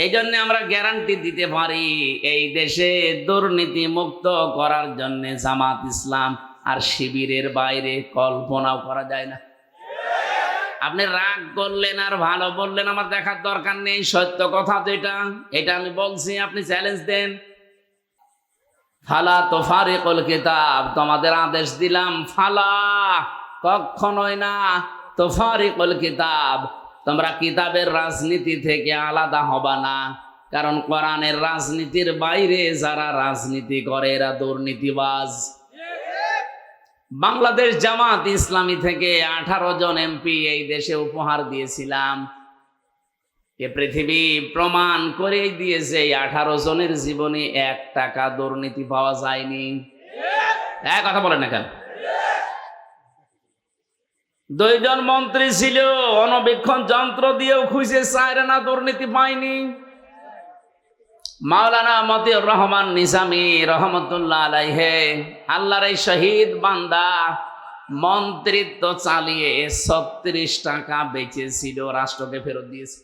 এই জন্য আমরা গ্যারান্টি দিতে পারি এই দেশে দুর্নীতি মুক্ত করার জন্য জামাত ইসলাম আর শিবিরের বাইরে কল্পনাও করা যায় না। আপনি রাগ করলেন আর ভালো বললেন, আমার দেখার দরকার নেই। সত্য কথা যেটা, এটা আমি বলছি, আপনি চ্যালেঞ্জ দেন। ফালা তুফারিকুল কিতাব, তোমাদের আদেশ দিলাম, ফালা, কখনোই না, তুফারিকুল কিতাব, তোমরা কিতাবের রাজনীতি থেকে আলাদা হবা না। কারণ কোরআনের রাজনীতির বাইরে যারা রাজনীতি করে এরা দুর্নীতিবাজ। বাংলাদেশ জামাত ইসলামী থেকে 18 জন এমপি এই দেশে উপহার দিয়েছিলাম। এ পৃথিবী প্রমাণ করেই দিয়েছে 18 জনের জীবনে 1 টাকা দুর্নীতি পাওয়া যায়নি। কথা বলেন না কেন? 2 জন মন্ত্রী ছিল, অনবীক্ষণ যন্ত্র দিয়েও খুঁজে চায় না, দুর্নীতি পায়নি। মাওলানা মতিউর রহমান নিজামী রহমতুল্লাহ আলাইহে, আল্লাহর এই শহীদ বান্দা, মন্ত্রিত্ব চালিয়ে 36 টাকা বেঁচেছিল, রাষ্ট্রকে ফেরত দিয়েছে।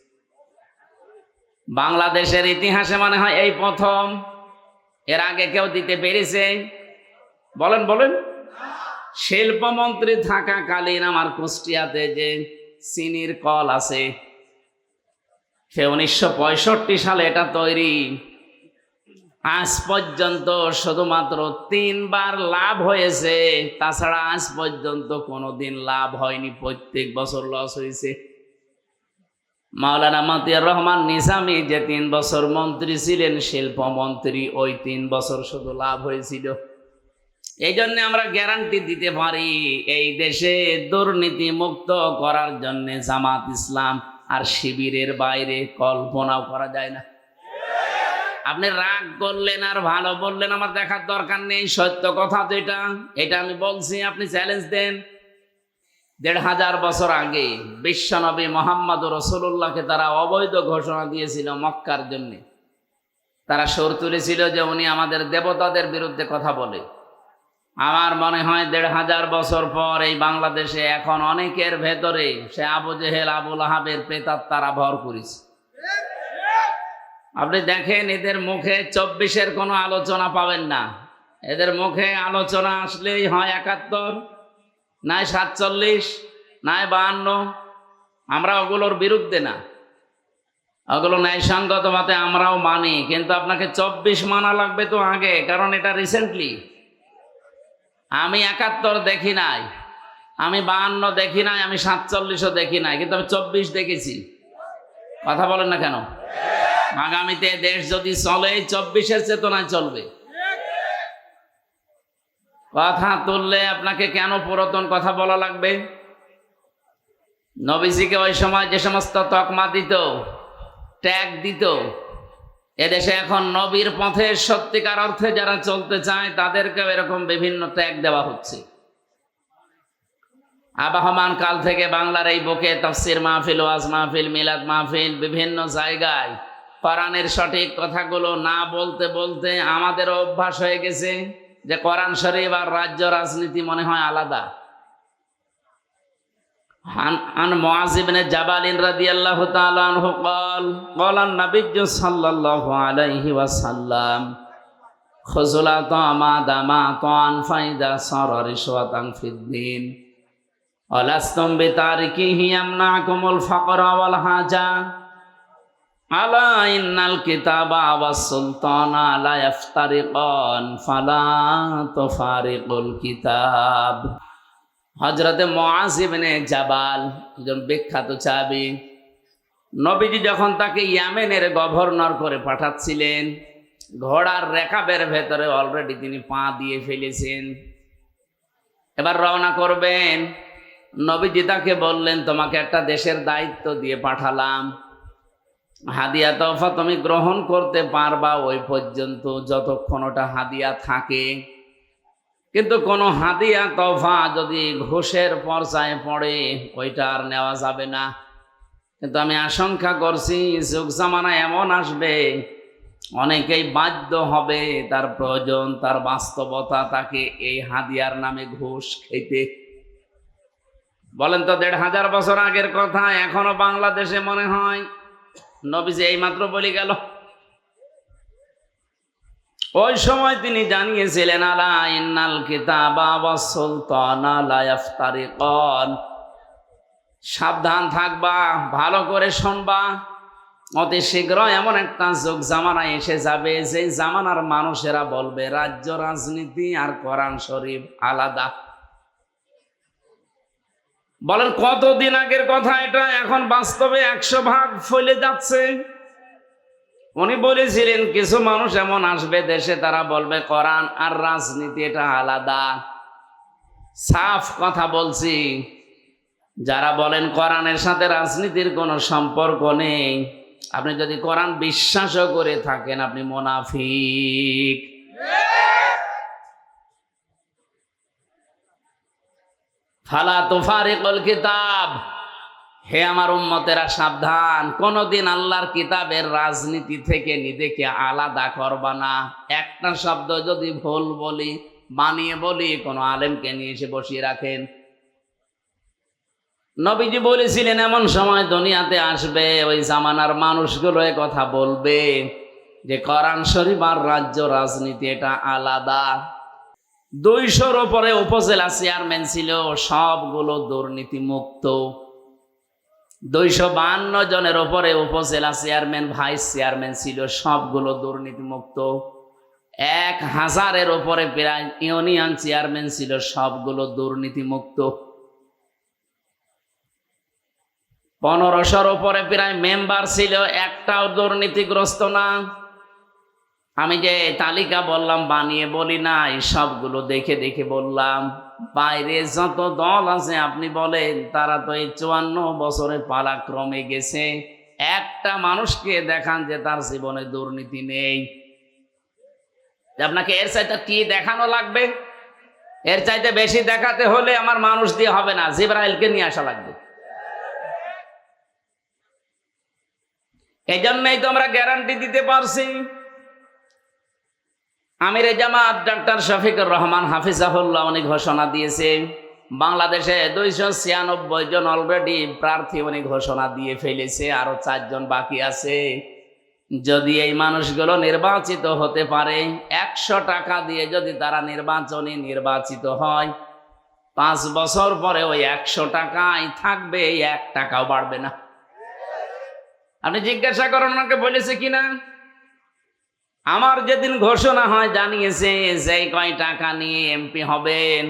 বাংলাদেশের ইতিহাসে মনে হয় এই প্রথম। এর আগে কেউ দিতে পেরেছে? বলেন বলেন। শিল্পমন্ত্রী থাকাকালীন আমার কুষ্টিয়াতে যে চিনির কল আছে, সে 1965 সালে এটা তৈরি। আজ পর্যন্ত শুধুমাত্র 3 বার লাভ হয়েছে, তাছাড়া আজ পর্যন্ত কোনোদিন লাভ হয়নি, প্রত্যেক বছর লস হয়েছে। মাওলানা মতিউর রহমান নিজামী যে 3 বছর মন্ত্রী ছিলেন, শিল্পমন্ত্রী, ওই 3 বছর শুধু লাভ হয়েছিল। এই জন্য আমরা গ্যারান্টি দিতে পারি এই দেশে দুর্নীতি মুক্ত করার জন্য জামাত ইসলাম আর শিবিরের বাইরে কল্পনাও করা যায় না। আপনি রাগ করলেন আর ভালো বললেন, আমার দেখার দরকার নেই। সত্য কথা যেটা, এটা আমি বলছি, আপনি চ্যালেঞ্জ দেন। 1500 বছর আগে বিশ্বনবী মুহাম্মদুর রাসূলুল্লাহকে তারা অবৈধ ঘোষণা দিয়েছিল মক্কার জন্য। তারা সুর তুলেছিল যে উনি আমাদের দেবতাদের বিরুদ্ধে কথা বলে। আমার মনে হয় 1500 বছর পর এই বাংলাদেশে এখন অনেকের ভেতরে সে আবু জেহেল, আবু লাহাবের প্রেতাত্মারা ভর করেছে। আপনি দেখেন, এদের মুখে 24-এর কোনো আলোচনা পাবেন না। এদের মুখে আলোচনা আসলেই হয় 71, নাই 47, নাই 52। আমরা ওগুলোর বিরুদ্ধে না, ওগুলো ন্যায়সঙ্গত মতে আমরাও মানি, কিন্তু আপনাকে 24 মানা লাগবে তো আগে, কারণ এটা রিসেন্টলি। আমি 71 দেখি নাই, আমি 52 দেখি নাই, আমি 47ও দেখি নাই, কিন্তু আমি 24 দেখেছি। কথা বলেন না কেন? আগামীতে দেশ যদি চলে 24-এর চেতনায় চলবে। কথা তুললে আপনাকে কেন পুরাতন কথা বলা লাগবে? নবীজিকে ওই সময় যে সমস্ত তকমা দিত, ট্যাগ দিত, এদেশে এখন নবীর পথে সত্যিকার অর্থে যারা চলতে চায় তাদেরকেও এরকম বিভিন্ন ট্যাগ দেওয়া হচ্ছে। আবহমান কাল থেকে বাংলার এই বুকে তাফসির মাহফিল, ওয়াজ মাহফিল, মিলাদ মাহফিল, বিভিন্ন জায়গায় কোরআনের সঠিক কথাগুলো না বলতে বলতে আমাদের অভ্যাস হয়ে গেছে যে কোরআন শরীফ আর রাজ্য রাজনীতি মনে হয় আলাদা। عن معاذ بن جبل رضي الله تعالى عنه قال قال النبي صلى الله عليه وسلم خذوا الطعام دماطا فإذا صار رشوة في الدين ولستم بتاركه يمنعكم الفقر والحاجة ألا إن الكتاب والسلطان لا يفترقان فلا تفارقوا الكتاب। হযরতে মুআয ইবনে জাবাল, একজন বিখ্যাত সাহাবী, নবীজি যখন তাকে ইয়েমেনের গভর্নর করে পাঠাচ্ছিলেন, ঘোড়ার রেকাবের ভেতরে অলরেডি তিনি পা দিয়ে ফেলেছেন। এবার রওনা করবেন। নবীজি তাকে বললেন, তোমাকে একটা দেশের দায়িত্ব দিয়ে পাঠালাম, হাদিয়া তোফা তুমি গ্রহণ করতে পারবা ওই পর্যন্ত যতক্ষণ ওটা হাদিয়া থাকে, কিন্তু কোনো হাদিয়া তোফা যদি ঘুষের পর্যায়ে পড়ে ওইটা আর নেওয়া যাবে না। কিন্তু আমি আশঙ্কা করছি যুগ জামানা এমন আসবে অনেকেই বাধ্য হবে, তার প্রয়োজন, তার বাস্তবতা তাকে এই হাদিয়ার নামে ঘুষ খেতে। বলেন তো, 1500 বছর আগের কথা এখনো বাংলাদেশে মনে হয় নবীজি এইমাত্র বলে গেল। ওই সময় তিনি জানিয়েছিলেন, আলা ইন্নাল কিতাবা ওয়াস সুলতানা লা ইফতারিকান, সাবধান থাকবা, ভালো করে শুনবা, অতি শীঘ্র এমন একটা যুগ জামানা এসে যাবে যে জামানার মানুষেরা বলবে রাজ্য রাজনীতি আর কোরআন শরীফ আলাদা। বলেন কতদিন আগের কথা এটা, এখন বাস্তবে 100 ভাগ ফলে যাচ্ছে। উনি বলেছিলেন কিছু মানুষ এমন আসবে দেশে, তারা বলবে কোরআন আর রাজনীতি এটা আলাদা। সাফ কথা বলছি, যারা বলেন কোরআনের সাথে রাজনীতির কোনো সম্পর্ক নেই, আপনি যদি কোরআন বিশ্বাসও করে থাকেন আপনি মুনাফিক। ফালা তুফারিকুল কিতাব, হে আমার উম্মতেরা সাবধান, কোনদিন আল্লাহর কিতাবের রাজনীতি থেকে নিজেকে আলাদা করবা না। একটা শব্দ যদি ভুল বলি, বানিয়ে বলি, কোনো আলেমকে নিয়ে এসে বসিয়ে রাখেন। নবীজি বলেছিলেন এমন সময় দুনিয়াতে আসবে, ওই জামানার মানুষগুলো এ কথা বলবে যে কোরআন শরীফ আর রাজ্য রাজনীতি এটা আলাদা। 200-র উপরে উপজেলা চেয়ারম্যান ছিল, সবগুলো দুর্নীতি মুক্ত। 252 জনের উপরে উপজেলা চেয়ারম্যান ভাইস চেয়ারম্যান ছিল, সবগুলো দুর্নীতি মুক্ত। 1000-এর উপরে প্রায় ইউনিয়ন চেয়ারম্যান ছিল, সবগুলো দুর্নীতি মুক্ত। 1500-র উপরে প্রায় মেম্বার ছিল, একটাও দুর্নীতিগ্রস্ত না। আমি যে তালিকা বললাম বানিয়ে বলি না, এই সবগুলো দেখে দেখে বললাম। বাইরে যত দল আছে আপনি বলেন, তারা তো এই 54 বছরে পালাক্রমে গেছে। একটা মানুষকে দেখান যে তার জীবনে দুর্নীতি নেই। আপনাকে এর চাইতে কি দেখানো লাগবে? এর চাইতে বেশি দেখাতে হলে আমার মানুষ দিয়ে হবে না, জিবরাইলকে নিয়ে আসা লাগবে। এই জন্যই তো আমরা গ্যারান্টি দিতে পারছি। আমিরে জামাত ডক্টর শফিকুর রহমান হাফিজাহুল্লাহ উনি ঘোষণা দিয়েছে, বাংলাদেশে 296 জন অলরেডি প্রার্থী উনি ঘোষণা দিয়ে ফেলেছে, আরো 4 জন বাকি আছে। যদি এই মানুষগুলো নির্বাচিত হতে পারে, 100 টাকা দিয়ে যদি তারা নির্বাচিত হয়, 5 বছর পরে ওই 100 টাকাই থাকবে, 1 টাকাও বাড়বে না। আপনি জিজ্ঞাসা করেন ওনাকে বলেছে কিনা। আমার যেদিন ঘোষণা হয় জানিয়েছে যে কয় টাকা নিয়ে এমপি হবেন,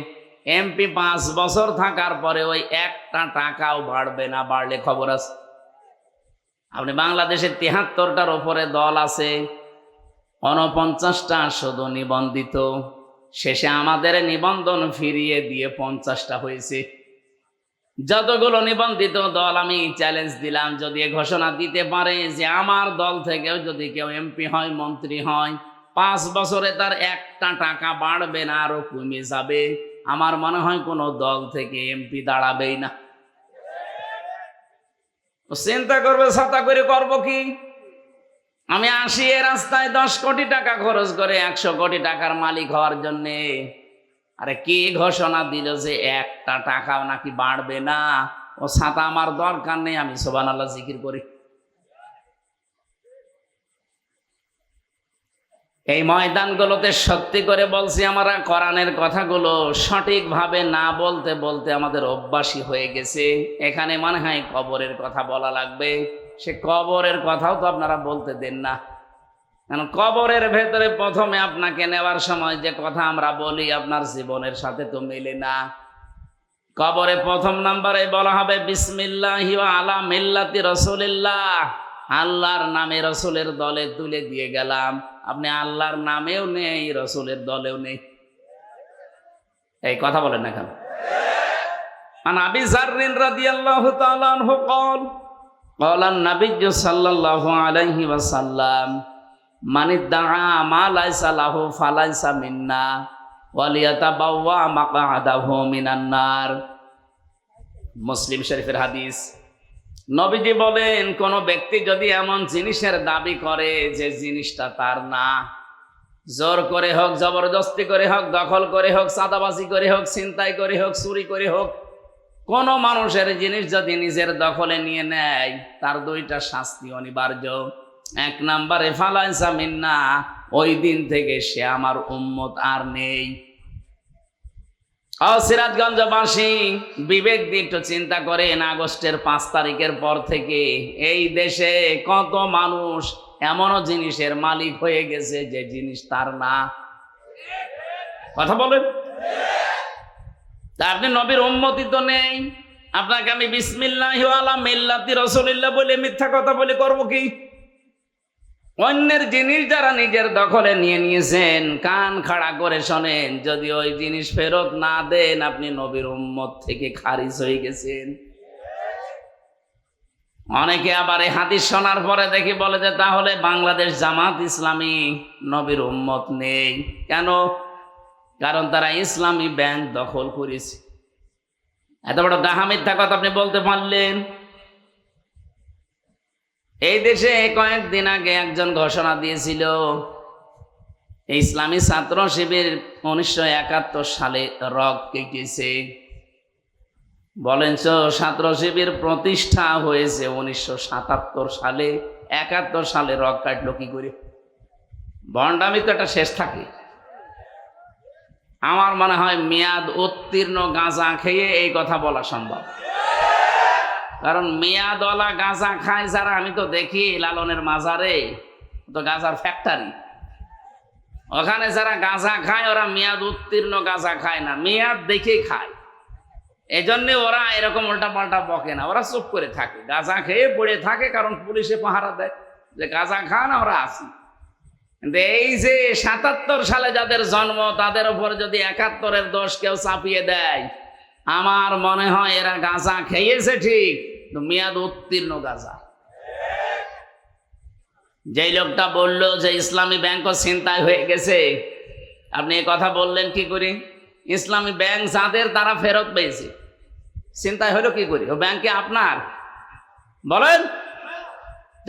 এমপি 5 বছর থাকার পরে ওই 1টা টাকাও বাড়বে না, বাড়লে খবর আছে। আপনি বাংলাদেশে 73টার উপরে দল আছে, 49টা শুধু নিবন্ধিত। শেষে আমাদের নিবন্ধন ফিরিয়ে দিয়ে 50টা হয়েছে। যতগুলো নিবন্ধিত দল আমি চ্যালেঞ্জ দিলাম, যদি ঘোষণা দিতে পারে যে আমার দল থেকেও যদি কেউ এমপি হয়, মন্ত্রী হয়, 5 বছরে তার 1টা টাকা বাড়বে না, আরো কমে যাবে, আমার মনে হয় কোনো দল থেকে এমপি দাঁড়াবেই না। চিন্তা করবে ছাতা করে করবো কি? আমি আসি এ রাস্তায় 10 কোটি টাকা খরচ করে 100 কোটি টাকার মালিক হওয়ার জন্যে। আরে কি ঘোষণা দিল যে 1টা টাকাও নাকি বাড়বে না? ও ছাতা আমার দরকার নেই, আমি সুবহানাল্লাহ জিকির করি। এই ময়দানগুলোতে সত্যি করে বলছি, আমরা কোরআনের কথাগুলো সঠিকভাবে না বলতে বলতে আমাদের অভ্যাসী হয়ে গেছে। এখানে মনে হয় কবরের কথা বলা লাগবে, সে কবরের কথাও তো আপনারা বলতে দেন না। কারণ কবরের ভেতরে প্রথমে আপনাকে নেওয়ার সময় যে কথা আমরা বলি আপনার জীবনের সাথে তো মেলে না। কবরে প্রথম নম্বরে বলা হবে বিসমিল্লাহি ওয়া আলা মিল্লাতি রাসূলিল্লাহ, আল্লাহর নামে রসুলের দলে তুলে দিয়ে গেলাম। আপনি আল্লাহর নামেও নেই, রসুলের দলেও নেই। এই কথা বলেন না কেন? আন আবি যাররিন রাদিয়াল্লাহু তাআলা আনহু قال قال النبي صلى الله عليه وسلم من ادعى ما ليس له فليس منا وليتبوأ مقعده من النار। মুসলিম শরীফের হাদিস। নবীজি বলেন, কোন ব্যক্তি যদি এমন জিনিসের দাবি করে যে জিনিসটা তার না, জোর করে হোক, জবরদস্তি করে হোক, দখল করে হোক, চাঁদাবাজি করে হোক, ছিনতাই করে হোক, চুরি করে হোক, কোন মানুষের জিনিস যদি নিজের দখলে নিয়ে নেয় তার দুইটা শাস্তি অনিবার্য। এক নম্বরে ফালাইসা মিন্না, ওই দিন থেকে সে আমার উম্মত আর নেই। সিরাজগঞ্জবাসী বিবেক দিয়ে একটু চিন্তা করেন, আগস্টের 5 তারিখের পর থেকে এই দেশে কত মানুষ এমনও জিনিসের মালিক হয়ে গেছে যে জিনিস তার না। কথা বলেন। তা আপনি নবীর উম্মতি তো নেই, আপনাকে আমি বিসমিল্লাহি আলা মিল্লাতি রাসূলিল্লাহ বলে মিথ্যা কথা বলে করব কি? অন্যের জিনিস যারা নিজের দখলে নিয়ে নিয়েছেন, কান খাড়া করে শোনেন, যদি ওই জিনিস ফেরত না দেন আপনি নবীর উম্মত থেকে খারিজ হয়ে গেছেন। অনেকে আবার এই হাদিস শোনার পরে দেখি বলে যে তাহলে বাংলাদেশ জামাত ইসলামী নবীর উম্মত নেই কেন? কারণ তারা ইসলামী ব্যাংক দখল করেছে। এত বড় ডাহা মিথ্যা কথা আপনি বলতে পারলেন? এই দেশে কয়েকদিন আগে একজন ঘোষণা দিয়েছিল, ইসলামী ছাত্র শিবির 1971 সালে রগ কেটেছে। বলেন তো, ছাত্র শিবির প্রতিষ্ঠা হয়েছে 1977 সালে, 71 সালে রগ কাটলো কি করে? ভণ্ডামি তো একটা শেষ থাকে। আমার মনে হয় মেয়াদ উত্তীর্ণ গাঁজা খেয়ে এই কথা বলা সম্ভব। কারণ মেয়াদওয়ালা গাঁজা খায় যারা, আমি তো দেখি লালনের মাজারে তো গাঁজার ফ্যাক্টরি, ওখানে যারা গাঁজা খায় ওরা মেয়াদ উত্তীর্ণ গাঁজা খায় না, মেয়াদ দেখেই খায়। এই জন্যে ওরা এরকম উল্টা পাল্টা বকে না, ওরা চুপ করে থাকে, গাঁজা খেয়ে পড়ে থাকে, কারণ পুলিশে পাহারা দেয় যে গাঁজা খান আমরা আসি। কিন্তু এই যে 77 সালে যাদের জন্ম তাদের উপর যদি 71-এর দোষ কেউ চাপিয়ে দেয়, আমার মনে হয় এরা গাঁজা খেয়েছে ঠিক, মেয়াদ উত্তীর্ণ গাঁজা। যেই লোকটা বললো যে ইসলামী ব্যাংকও ছিনতাই হয়ে গেছে, আপনি এই কথা বললেন কি করে? ইসলামী ব্যাংক যাদের তারা ফেরত পেয়েছে, ছিনতাই হলো কি করে? ও ব্যাংকে আপনার বলেন,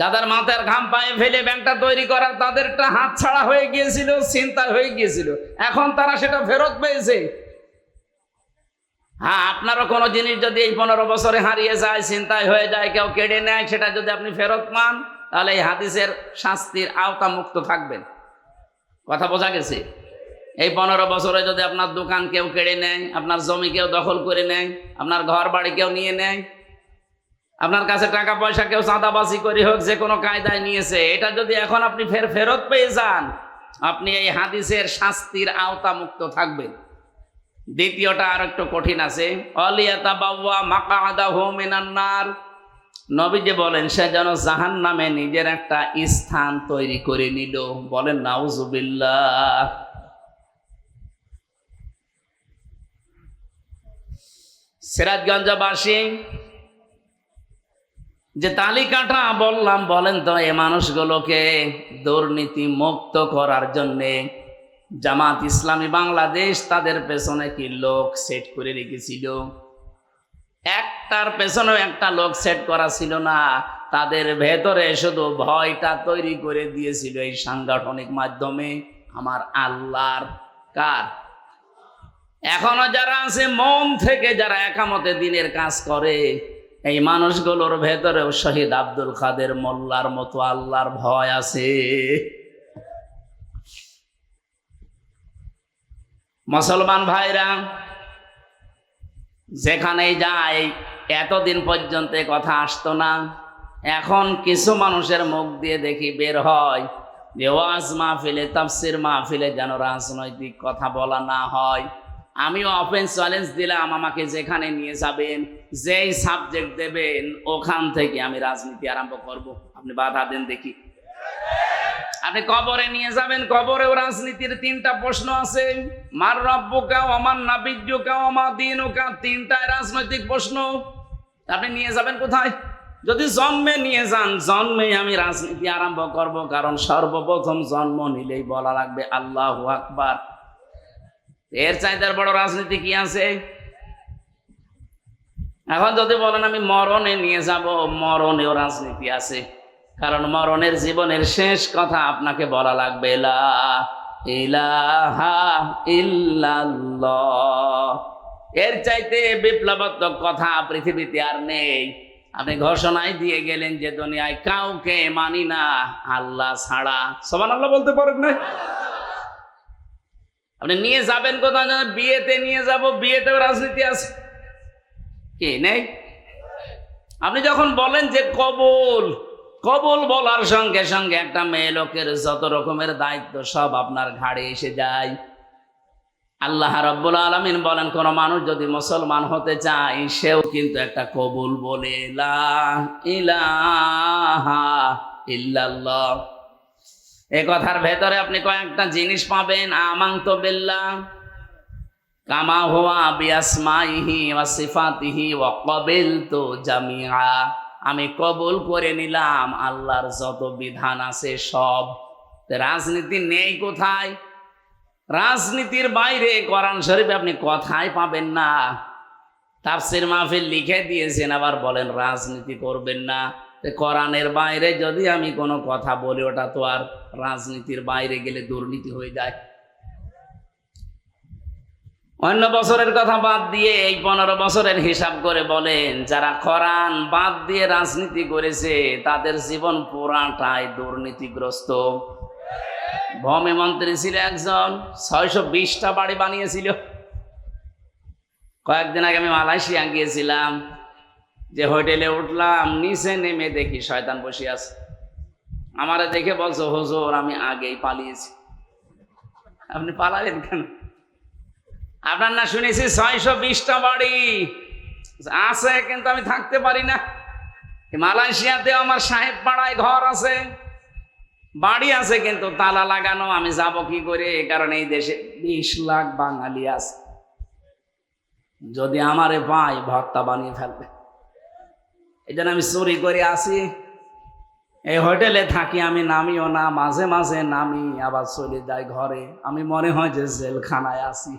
যাদের মাথার ঘাম পায়ে ফেলে ব্যাংকটা তৈরি করা তাদেরটা হাত ছাড়া হয়ে গিয়েছিল, ছিনতাই হয়ে গিয়েছিল, এখন তারা সেটা ফেরত পেয়েছে। হ্যাঁ, আপনারও কোনো জিনিস যদি এই 15 বছরে হারিয়ে যায়, ছিনতাই হয়ে যায়, কেউ কেড়ে নেয়, সেটা যদি আপনি ফেরত পান তাহলে এই হাদিসের শাস্তির আওতা মুক্ত থাকবেন। কথা বোঝা গেছে? এই 15 বছরে যদি আপনার দোকান কেউ কেড়ে নেয়, আপনার জমি কেউ দখল করে নেয়, আপনার ঘর বাড়ি কেউ নিয়ে নেয়, আপনার কাছে টাকা পয়সা কেউ চাঁদাবাজি করে হোক যে কোনো কায়দায় নিয়েছে, এটা যদি এখন আপনি ফেরত পেয়ে যান, আপনি এই হাদিসের শাস্তির আওতা মুক্ত থাকবেন। দ্বিতীয়টা আর একটু কঠিন আছে, অলিয়াতাবাওয়া মাকআদাহু মিনান নার, নবীজি বলেন সে যেন জাহান্নামে নিজের একটা স্থান তৈরি করে নিল। বলেন নাউজুবিল্লাহ। সিরাজগঞ্জবাসী যে তালিকাটা বললাম, বলেন তো এই মানুষগুলোকে দুর্নীতি মুক্ত করার জন্যে জামাত ইসলামী বাংলাদেশ তাদের পেছনে কি লোক সেট করে রেখেছিল? একটার পেছনেও একটা লোক সেট করা ছিল না, তাদের ভেতরে শুধু ভয়টা তৈরি করে দিয়েছিল এই সাংগঠনিক মাধ্যমে। আমার আল্লাহর কার? এখনো যারা আছে মন থেকে, যারা একামতে দিনের কাজ করে, এই মানুষগুলোর ভেতরেও শহীদ আব্দুল কাদের মোল্লার মতো আল্লাহর ভয় আছে। মুসলমান ভাইরা, যেখানেই যায় এতদিন পর্যন্ত কথা আসতো না, এখন কিছু মানুষের মুখ দিয়ে দেখি বের হয় যে ওয়াজ মাহফিলে, তাফসির মাহফিলে যেন রাজনৈতিক কথা বলা না হয়। আমিও ওপেন চ্যালেঞ্জ দিলাম, আমাকে যেখানে নিয়ে যাবেন, যেই সাবজেক্ট দেবেন, ওখান থেকে আমি রাজনীতি আরম্ভ করব। আপনি বাধা দেন দেখি। আপনি কবরে নিয়ে যাবেন, কবরেও রাজনীতির 3টা প্রশ্ন আছে, মার রব্বুকা ওয়া মান নাবিয়্যুকা ওয়া মা দীনুকা, 3টাই রাজনৈতিক প্রশ্ন। আপনি নিয়ে যাবেন কোথায়? যদি জন্মে নিয়ে যান, জন্মে আমি রাজনীতি আরম্ভ করব, কারণ সর্বপ্রথম জন্ম নিলেই বলা লাগবে আল্লাহু আকবার। এর চাইতে বড় রাজনীতি কি আছে? এখন যদি বলেন আমি মরণে নিয়ে যাব, মরণেও রাজনীতি আছে, কারণ মরণের জীবনের শেষ কথা আপনাকে বলা লাগবে লা ইলাহা ইল্লাল্লাহ। এর চাইতে বিপ্লবাত্মক কথা পৃথিবীতে আর নেই। আপনি ঘোষণায় দিয়ে গেলেন যে দুনিয়ায় কাউকে মানি না আল্লাহ ছাড়া। সুবহানাল্লাহ বলতে পারেন না? আপনি নিয়ে যাবেন কোথাও? বিয়েতে নিয়ে যাব, বিয়েতেও রাজনীতি আছে কি নেই? আপনি যখন বলেন যে কবুল, কবুল বলার সঙ্গে সঙ্গে একটা মেয়ে লোকের যত রকমের দায়িত্ব সব আপনার ঘাড়ে এসে যায়। আল্লাহ রাব্বুল আলামিন বলেন, কোন মানুষ যদি মুসলমান হতে চায় সেও কিন্তু একটা কবুল বলে লা ইলাহা ইল্লাল্লাহ। এই কথার ভেতরে আপনি কয়েকটা জিনিস পাবেন। আমানতু বিল্লাহ কামা হুয়া বিআসমাইহি ওয়া সিফাতিহি ওয়া ক্বাবিলতু জামিআ। আমি কবুল করে নিলাম আল্লাহর যত বিধান আছে সব। রাজনীতি নেই কোথায়? রাজনীতির বাইরে কোরআন শরীফে আপনি কথাই পাবেন না। তাফসীর মাহফিল লিখে দিয়েছেন, আবার বলেন রাজনীতি করবেন না। কোরআনের বাইরে যদি আমি কোনো কথা বলি ওটা তো আর রাজনীতির বাইরে গেলে দুর্নীতি হয়ে যায়। অন্য বছরের কথা বাদ দিয়ে এই 15 বছরের হিসাব করে বলেন, যারা কোরআন বাদ দিয়ে রাজনীতি করেছে তাদের জীবন পুরাটাই দুর্নীতিগ্রস্ত। ভূমি মন্ত্রী ছিল একজন, 620টা বাড়ি বানিয়েছিল। কয়েকদিন আগে আমি মালয়েশিয়া গিয়েছিলাম, যে হোটেলে উঠলাম, নিচে নেমে দেখি শয়তান বসে আছে। আমারে দেখে বলছো, হুজুর আমি আগেই পালিয়েছি। আপনি পালালেন কেন? আপনার না শুনেছি 620টা বাড়ি আছে, কিন্তু আমি থাকতে পারি না। মালয়েশিয়াতেও আমার সাহেব পাড়ায় ঘর আছে, বাড়ি আছে, কিন্তু তালা লাগানো। আমি যাব কি করে? কারণ এই দেশে 20 লাখ বাঙালি আছে, যদি আমারে পায় ভর্তা বানিয়ে ফেলবে। এই জন্য আমি চুরি করে আসি। এই হোটেলে থাকি, আমি নামিও না, মাঝে মাঝে নামি আবার চলে যাই ঘরে। আমি মনে হয় যে জেলখানায় আছি।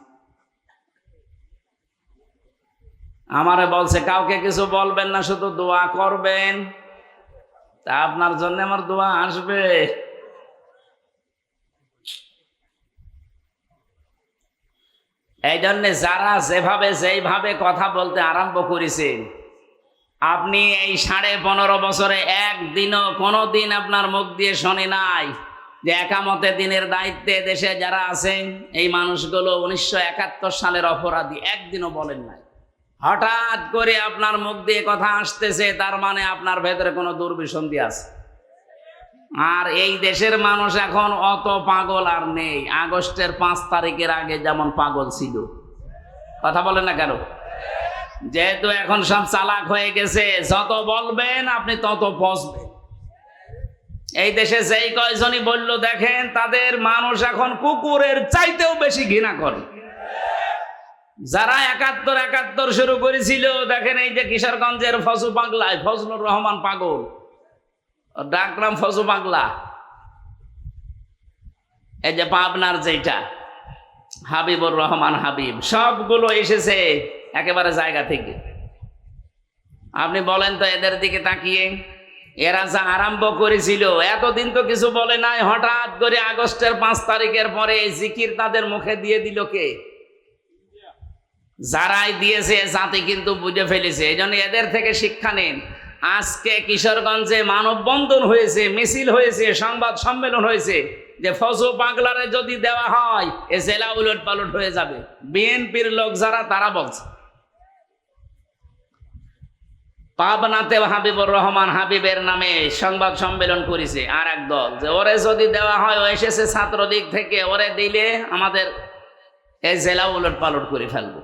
আমারে বলছে কাউকে কিছু বলবেন না, শুধু দোয়া করবেন। তা আপনার জন্য আমার দোয়া আসবে। এই জন্যে যারা যেইভাবে কথা বলতে আরম্ভ করেছেন, আপনি এই 15.5 বছরে একদিনও কোনোদিন আপনার মুখ দিয়ে শুনি নাই যে একামতে দিনের দায়িত্বে দেশে যারা আছেন এই মানুষগুলো 1971 সালের অপরাধী, একদিনও বলেন নাই। হঠাৎ করে আপনার মুখ দিয়ে কথা আসতেছে, তার মানে আপনার ভেতরে কোনো দুর্বিসন্ধি আছে। আর এই দেশের মানুষ এখন অত পাগল আর নেই। আগস্টের 5 তারিখের আগে যেমন পাগল ছিল। কথা বলেন না কেন? যেহেতু এখন সব চালাক হয়ে গেছে, যত বলবেন আপনি তত পচবেন। এই দেশে যেই কয়জনই বলল দেখেন, তাদের মানুষ এখন কুকুরের চাইতেও বেশি ঘৃণা করে। যারা 71 শুরু করেছিল, দেখেন এই যে কিশোরগঞ্জের ফজু পাগলায়, ফজলুর রহমান পাগল, ডাকরাম ফজু পাগলা। এই যে পাবনার যেটা হাবিবুর রহমান হাবিব, সবগুলো এসেছে একেবারে জায়গা থেকে। আপনি বলেন তো এদের দিকে তাকিয়ে, এরা যা আরম্ভ করেছিল এতদিন তো কিছু বলে নাই। হঠাৎ করে আগস্টের 5 তারিখের পরে জিকির তাদের মুখে দিয়ে দিল কে? যারাই দিয়েছে জাতি কিন্তু বুঝে ফেলেছে। এই জন্য এদের থেকে শিক্ষা নেন। আজকে কিশোরগঞ্জে মানববন্ধন হয়েছে, মিছিল হয়েছে, সংবাদ সম্মেলন হয়েছে যে ফজু পাগলারে যদি দেওয়া হয় এ জেলা উলট পালট হয়ে যাবে। বিএনপির লোক যারা, তারা বলছে। পাবনাতে হাবিবুর রহমান হাবিবের নামে সংবাদ সম্মেলন করেছে আর এক দল, যে ওরে যদি দেওয়া হয়, ও এসেছে ছাত্রলীগ থেকে, ওরে দিলে আমাদের এই জেলা উলট পালট করে ফেলবো।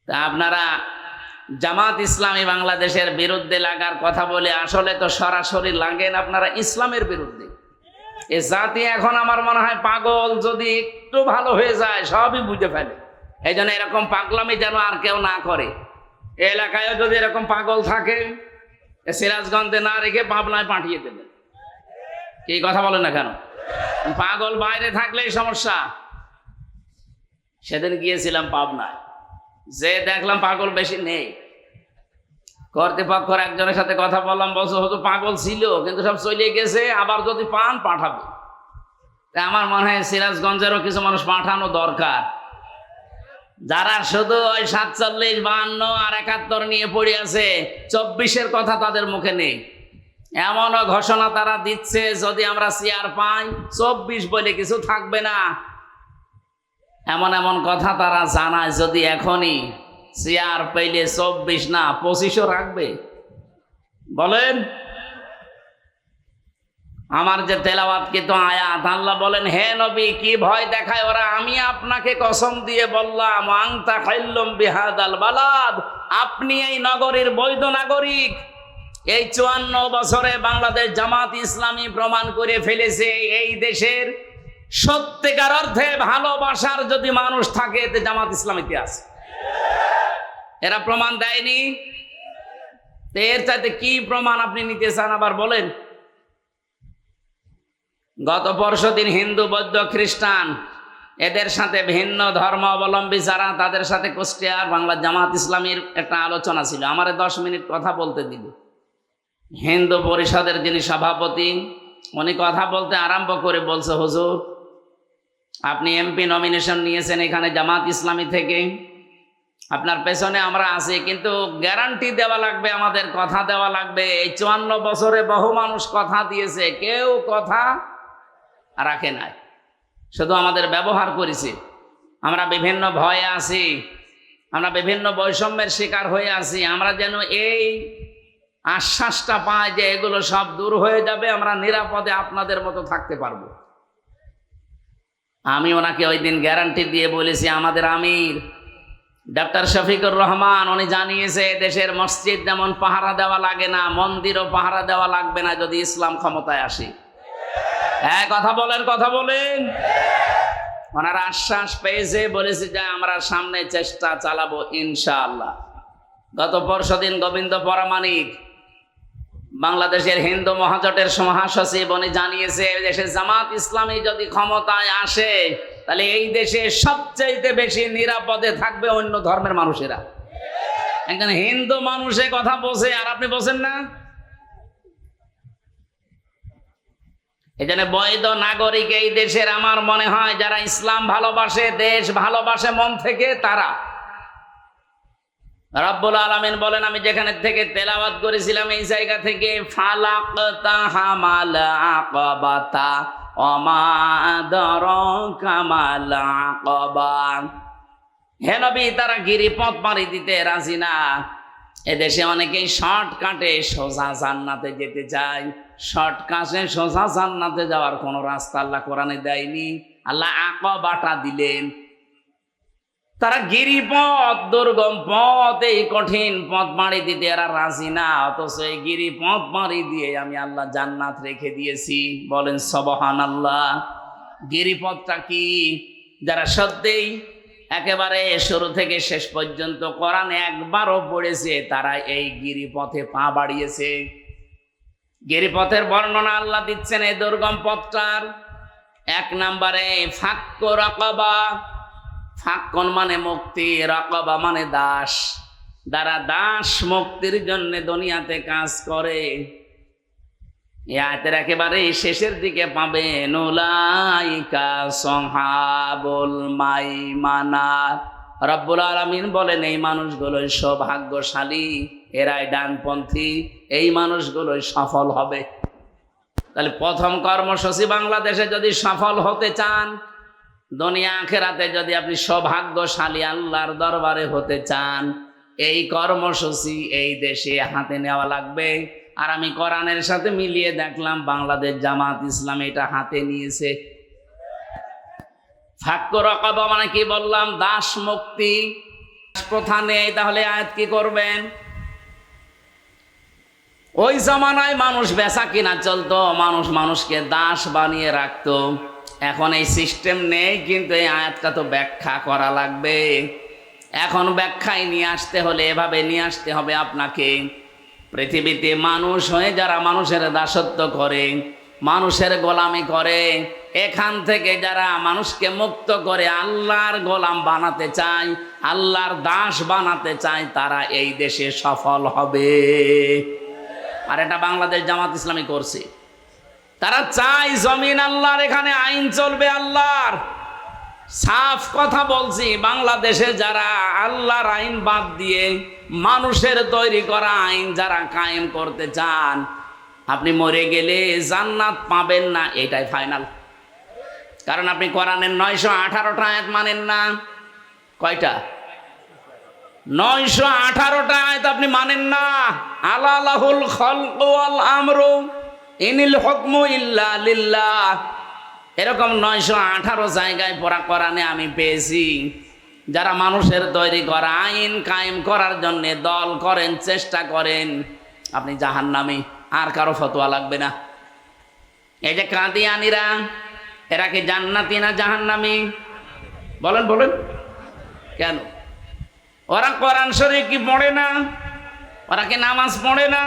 তা আপনারা জামাত ইসলামী বাংলাদেশের বিরুদ্ধে লাগার কথা বলে আসলে তো সরাসরি লাগেন আপনারা ইসলামের বিরুদ্ধে। এ জাতি এখন আমার মনে হয় পাগল, যদি একটু ভালো হয়ে যায় সবই বুঝে ফেলে। এই জন্য এরকম পাগলামি যেন আর কেউ না করে। এলাকায় যদি এরকম পাগল থাকে, সিরাজগঞ্জে না রেখে পাবনায় পাঠিয়ে দেবে। কি কথা বলেন না কেন? পাগল বাইরে থাকলেই সমস্যা। সেদিন গিয়েছিলাম পাবনায়, যে দেখলাম পাগল বেশি নেই। কর্তৃপক্ষের একজনের সাথে কথা বললাম, বলছে হয়তো পাগল ছিল কিন্তু সব চলে গেছে, আবার যদি পান পাঠাবে। আমার মনে হয় সিরাজগঞ্জেরও কিছু মানুষ পাঠানো দরকার। যারা শুধু ওই 47, 52 আর 71 নিয়ে পড়ে আছে, 24-এর কথা তাদের মুখে নেই। এমনও ঘোষণা তারা দিচ্ছে, যদি আমরা চেয়ার পাই 24 বলে কিছু থাকবে না। এমন এমন কথা তারা জানায়, যদি এখনই চেয়ার পেলে 24 না 25ও রাখবে। বলেন, আমার যে তেলাওয়াতকৃত আয়াত, আল্লাহ বলেন, হে নবী, কি ভয় দেখায় ওরা? আমি আপনাকে কসম দিয়ে বললাম, আনতা খাইল্লুম বিহাদাল বালাদ, আপনি এই নগরীর বৈধ নাগরিক। এই 54 বছরে বাংলাদেশ জামাত ইসলামী প্রমাণ করে ফেলেছে, এই দেশের সত্যিকার অর্থে ভালোবাসার যদি মানুষ থাকে, এতে জামাত ইসলামীতে আছে। এরা প্রমাণ দেয়নি? এর চাইতে কি প্রমাণ আপনি নিতে চান আবার বলেন? গত পরশুদিন হিন্দু, বৌদ্ধ, খ্রিস্টান এদের সাথে ভিন্ন ধর্ম অবলম্বী যারা, তাদের সাথে কুষ্টিয়ার বাংলা জামাত ইসলামীর একটা আলোচনা ছিল। আমারে 10 মিনিট কথা বলতে দিল। হিন্দু পরিষদের যিনি সভাপতি, উনি কথা বলতে আরম্ভ করে বলছে, হুজুর, আপনি এমপি নমিনেশন নিয়েছেন এখানে জামাত ইসলামী থেকে, আপনার পেছনে আমরা আছি, কিন্তু গ্যারান্টি দেওয়া লাগবে, আমাদের কথা দেওয়া লাগবে। এই 54 বছরে বহু মানুষ কথা দিয়েছে, কেউ কথা রাখে নাই, শুধু আমাদের ব্যবহার করেছে। আমরা বিভিন্ন ভয়ে আছি, আমরা বিভিন্ন বৈষম্যের শিকার হয়ে আছি। আমরা যেন এই আশ্বাসটা পাই যে এগুলো সব দূর হয়ে যাবে, আমরা নিরাপদে আপনাদের মতো থাকতে পারবো। আমি ওনাকে ওই দিন গ্যারান্টি দিয়ে বলেছি, আমাদের আমির ডক্টর শফিকুর রহমান, উনি জানিয়েছে দেশের মসজিদ যেমন পাহারা দেওয়া লাগে না, মন্দিরও পাহারা দেওয়া লাগবে না যদি ইসলাম ক্ষমতায় আসে। হ্যাঁ, কথা বলেন, কথা বলেন। ওনারা আশ্বাস পেয়েছে, বলেছে যে আমরা সামনে চেষ্টা চালাবো ইনশাআল্লাহ। গত পরশুদিন গোবিন্দ পরামানিক, বাংলাদেশের হিন্দু মহাজোটের মহাসচিব, উনি জানিয়েছে দেশে জামাত ইসলামী যদি ক্ষমতায় আসে, তাহলে এই দেশে সবচাইতে বেশি নিরাপদে থাকবে অন্য ধর্মের মানুষেরা। একজন হিন্দু মানুষে কথা বলছে, আর আপনি বলছেন না। এই জন্য বৈধ নাগরিক এই দেশের, আমার মনে হয় যারা ইসলাম ভালোবাসে, দেশ ভালোবাসে মন থেকে, তারা। রব্বুল আলামিন বলেন, আমি যেখানে থেকে তেলাওয়াত করেছিলাম এই জায়গা থেকে, ফালাকতা হামাল আকাবাতা ওমা আদরাকা মাল আকাবা। হে নবী, তারা গিরিপথ পাড়ি দিতে রাজি না। এদেশে অনেকেই শর্টকাটে সোজা জান্নাতে যেতে চায়। শর্টকাটে সোজা জান্নাতে যাওয়ার কোন রাস্তা আল্লাহ কোরআনে দেয়নি, আল্লাহ আকাবাটা দিলেন। তারা গিরিপথ, দুর্গম পথ, এই কঠিন পথ পাড়ি দিতে এরা রাজি না, অথচ এই গিরিপথ পাড়ি দিয়ে আমি আল্লাহ জান্নাত রেখে দিয়েছি। বলেন সুবহানাল্লাহ। গিরিপথটা কি? যারা সত্যিই একেবারে শুরু থেকে শেষ পর্যন্ত কোরআন একবারও পড়েছে, তারা এই গিরিপথে পা বাড়িয়েছে। গিরিপথের বর্ণনা আল্লাহ দিচ্ছেন এই দুর্গম পথটার। 1 নম্বরে ফাক্কু রাকাবা। ফাক্কন মানে মুক্তি, রাকাবা মানে দাস। যারা দাস মুক্তির জন্য দুনিয়াতে কাজ করে, এই আয়াতের একেবারে শেষের দিকে পাবেন, উলাইকা সাহাবুল মাইমানা। রব্বুল আলামিন বলেন, এই মানুষগুলোই সৌভাগ্যশালী, এরাই ডানপন্থী, এই মানুষগুলোই সফল হবে। তাহলে প্রথম কর্মসূচি, বাংলাদেশে যদি সফল হতে চান, দুনিয়া আখিরাতে যদি আপনি সৌভাগ্যশালী আল্লাহর দরবারে হতে চান, এই কর্মসূচি এই দেশে হাতে নেওয়া লাগবে। আর আমি কোরআনের সাথে মিলিয়ে দেখলাম, বাংলাদেশ জামাত ইসলাম এটা হাতে নিয়েছে। ফাক্কু রাকাবা মানে কি বললাম? দাস মুক্তি। প্রথা নেই, তাহলে আয়াত কি করবেন? ওই জামানায় মানুষ বেচা কিনা চলতো, মানুষ মানুষকে দাস বানিয়ে রাখতো। এখন এই সিস্টেম নেই, কিন্তু এই আয়াতটা তো ব্যাখ্যা করা লাগবে। এখন ব্যাখ্যায় নিয়ে আসতে হলে এভাবে নিয়ে আসতে হবে আপনাকে। পৃথিবীতে মানুষ হয়ে যারা মানুষের দাসত্ব করে, মানুষের গোলামি করে, এখান থেকে যারা মানুষকে মুক্ত করে আল্লাহর গোলাম বানাতে চায়, আল্লাহর দাস বানাতে চায়, তারা এই দেশে সফল হবে। আর এটা বাংলাদেশ জামাত ইসলামী করছে। তারা চায় জমিন আল্লাহর, এখানে আইন চলবে আল্লাহর, সাফ কথা বলছি, বাংলাদেশে যারা আল্লাহর আইন বাদ দিয়ে মানুষের তৈরি করা আইন যারা কায়েম করতে চান, আপনি মরে গেলে জান্নাত পাবেন না, এটাই ফাইনাল। কারণ আপনি কোরআনের 918টা আয়াত মানেন না। কয়টা? 918টা আয়াত আপনি মানেন না। আলা লাহুল খালকু ওয়াল আমরু ইনিল হুকমু ইল্লা লিল্লাহ, এরকম 918 জায়গায় পড়া কোরআনে আমি পেয়েছি। যারা মানুষের তৈরি করা আইন কায়েম করার জন্য দল করেন, চেষ্টা করেন, আপনি জাহান্নামী, আর কারো ফতোয়া লাগবে না। এই যে কাদিয়ানীরা, এরা কি জান্নাতি না জাহান্নামী? বলেন বলেন। কেন? ওরা কোরআন শরীফ কি পড়ে না? ওরা কি নামাজ পড়ে না?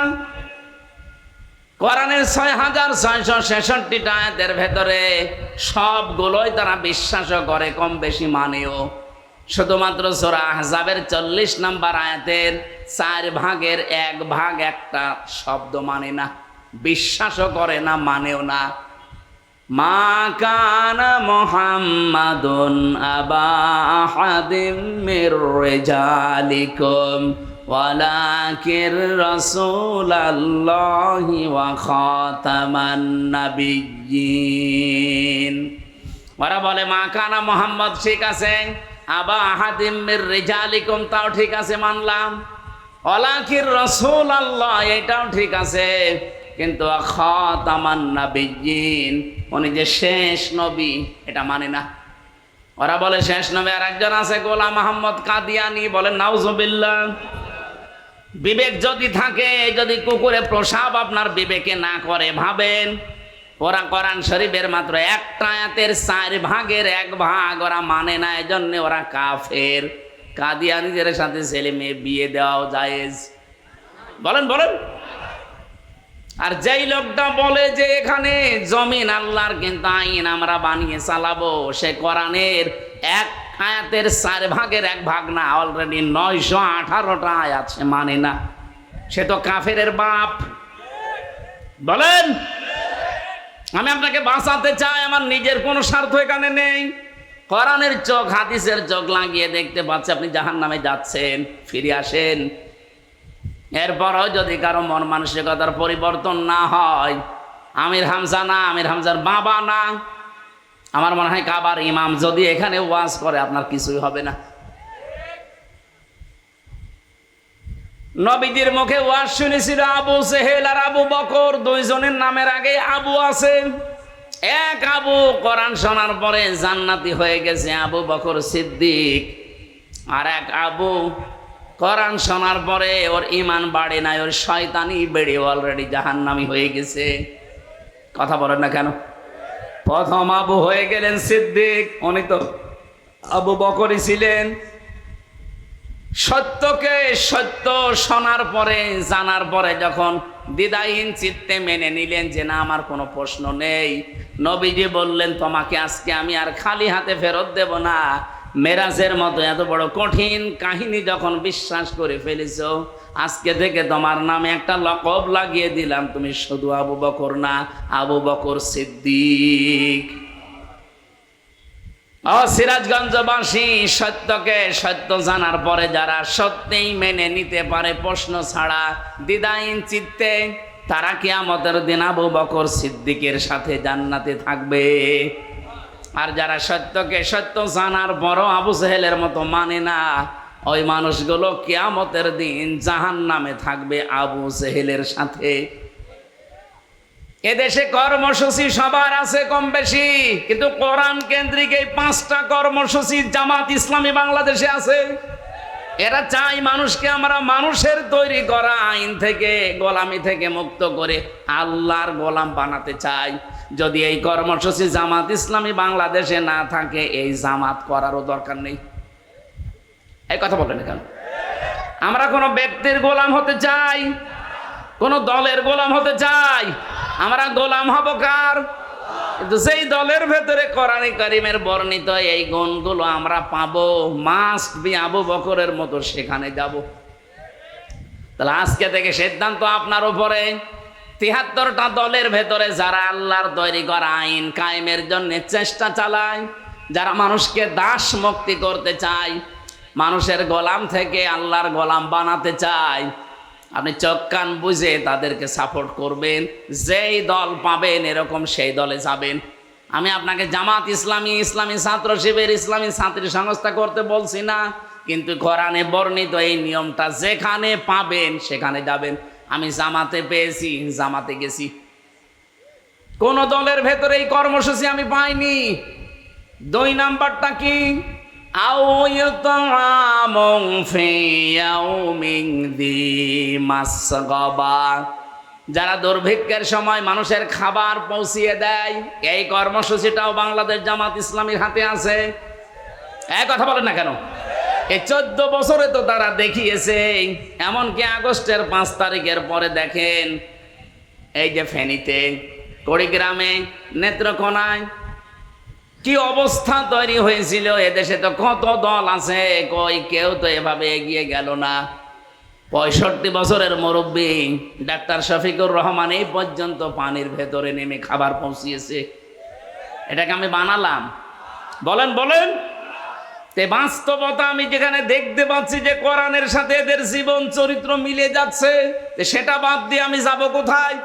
কোরআনের 6666টা আয়াতের ভেতরে সবগুলোই তারা বিশ্বাসও করে, কম বেশি মানেও। শুধুমাত্র সূরা আহজাবের 40 নম্বর আয়াতের 4 ভাগের 1 ভাগ একটা শব্দ মানে না, বিশ্বাসও করে না, মানেও না। মা কানা মুহাম্মাদুন আবা আহাদিম মির রিজালিকুম ওয়ালাকির রাসূলুল্লাহি ওয়া খাতামান নাবিয়্যিন। ওরা বলে মা কানা মুহাম্মদ ঠিক আছে, আবা আহাদিম মির রিজালিকুম তাও ঠিক আছে, মানলাম। ওয়ালাকির রাসূলুল্লাহ এটাও ঠিক আছে, কিন্তু খাতামান নাবিয়্যিন উনি যে শেষ নবী এটা মানে না। ওরা বলে শেষ নবী আর একজন আছে, গোলাম মোহাম্মদ কাদিয়ানী। বলেন নাউজুবিল্লাহ। বিবেক যদি থাকে, যদি কুকুরে প্রসাব আপনার বিবেকে না করে, ভাবেন ওরা কোরআন শরীফের মাত্র একটা আয়াতের 4 ভাগের 1 ভাগ ওরা মানে না, এজন্য ওরা কাফের। কাদিয়ানীদের সাথে ছেলে মেয়ে বিয়ে দেওয়াও জায়েজ। বলেন বলেন। আর যেই লোকটা বলে যে এখানে জমিন আল্লাহর, কিন্তু আইন আমরা বানিয়ে চালাবো, সে কোরআনের 1 আয়াতের 4 ভাগের 1 ভাগ না, অলরেডি 918টা আয়াত সে মানে না, সে তো কাফেরের বাপ। বলেন। আমি আপনাকে বাঁচাতে চাই, আমার নিজের কোনো স্বার্থ এখানে নেই। কোরআনের চোখ, হাদিসের চোখ লাগিয়ে দেখতে পাচ্ছে আপনি জাহান্নামে যাচ্ছেন, ফিরে আসেন। এরপরও যদি কারো মন মানসিকতার পরিবর্তন না হয়, আমির হামজা না, আমির হামজার বাবা না, আমার মনে হয় কাবার ইমাম যদি এখানে ওয়াজ করে আপনার কিছুই হবে না। নবীজির মুখে ওয়াজ শুনেছিল আবু সেহেল আর আবু বকর, 2 জনের নামের আগে আবু আছে। এক আবু কোরআন শোনার পরে জান্নাতি হয়ে গেছে, আবু বকর সিদ্দিক। আর এক আবু কোরআন শোনার পরে ওর ঈমান বাড়ে নাই, ওর শয়তানি বেড়ে অলরেডি জাহান্নামী হয়ে গেছে। কথা বলেন না কেন? প্রথম আবু হয়ে গেলেন সিদ্দিক, উনি তো আবু বকরই ছিলেন। সত্যকে সত্য শোনার পরে, জানার পরে যখন দ্বিধাহীন চিত্তে মেনে নিলেন যে না আমার কোনো প্রশ্ন নেই, নবীজি বললেন তোমাকে আজকে আমি আর খালি হাতে ফেরত দেব না। মেরাজের মতো এত বড় কঠিন কাহিনী যখন বিশ্বাস করে ফেলেছো, আজকে থেকে তোমার নামে একটা লকব লাগিয়ে দিলাম, তুমি শুধু আবু বকর না, আবু বকর সিদ্দিক। ও সিরাজগঞ্জবাসী, সত্যকে সত্য জানার পরে যারা সত্যিই মেনে নিতে পারে প্রশ্ন ছাড়া, দ্বিধাহীন চিত্তে, তারা কিয়ামতের দিন আবু বকর সিদ্দিকের সাথে জান্নাতে থাকবে। আর যারা সত্যকে সত্য জানার পরও আবু সেহেলের মতো মানে না, ওই মানুষগুলো কিয়ামতের দিন জাহান্নামে থাকবে আবু সেহেলের সাথে। এদেশে কর্মসূচি সবার আছে কম বেশি, কিন্তু কোরআন কেন্দ্রিক এই 5টা কর্মসূচি জামাত ইসলামী বাংলাদেশে আছে। এরা চাই মানুষকে আমরা মানুষের তৈরি করা আইন থেকে, গোলামি থেকে মুক্ত করে আল্লাহর গোলাম বানাতে চাই। যদি এই কর্মসূচি জামাত ইসলামী বাংলাদেশে না থাকে, এই জামাত করারও দরকার নেই। এই কথা বলেন কেন? আমরা কোনো ব্যক্তির গোলাম হতে চাই, কোনো দলের গোলাম হতে চাই, আমরা গোলাম হব কার? কিন্তু সেই দলের ভেতরে কোরআনে কারিমের বর্ণিত এই গুণগুলো আমরা পাবো, মাস্ট বি আবু বকরের মতো সেখানে যাব। তাহলে আজকে থেকে সিদ্ধান্ত আপনার উপরে। 73টা দলের ভেতরে যারা আল্লাহর তৈরি করা আইন কায়েমের জন্য চেষ্টা চালায়, যারা মানুষকে দাস মুক্তি করতে চায়, মানুষের গোলাম থেকে আল্লাহর গোলাম বানাতে চায়, আপনি চোখ কান বুঝে তাদেরকে সাপোর্ট করবেন। যেই দল পাবেন এরকম সেই দলে যাবেন। আমি আপনাকে জামাত ইসলামী, ইসলামী ছাত্র শিবির, ইসলামী ছাত্রী সংস্থা করতে বলছি না, কিন্তু কোরআনে বর্ণিত এই নিয়মটা যেখানে পাবেন সেখানে যাবেন। আমি জামাতে পেয়েছি, জামাতে গেছি। কোন দলের ভেতরে এই কর্মসূচি আমি পাইনি। 2 নাম্বারটা কি? আও ইউতামুন ফি ইয়াউমিন যী মাসগাবা, যারা দুর্ভিক্ষের সময় মানুষের খাবার পৌঁছিয়ে দেয়, এই কর্মসূচিটাও বাংলাদেশ জামাত ইসলামীর হাতে আছে। এই কথা বলেন না কেন? এই 14 বছরে তো তারা দেখিয়েছে। এমনকি আগস্টের 5 তারিখের পরে দেখেন, এই যে ফেনীতে, কুড়িগ্রামে, নেত্রকোনায় কি অবস্থা তৈরি হয়েছিল। এদেশে তো কত দল আছে, কই কেউ তো এভাবে এগিয়ে গেল না। 65 বছরের মুরব্বী ডাক্তার শফিকুর রহমান এই পর্যন্ত পানির ভেতরে নেমে খাবার পৌঁছিয়েছে। এটাকে আমি বানালাম? বলেন বলেন। তে বাস্তবতা আমি যেখানে দেখতে পাচ্ছি যে কোরআনের সাথে এদের জীবন চরিত্র মিলে যাচ্ছে, সেটা বাদ দিয়ে আমি যাব কোথায়?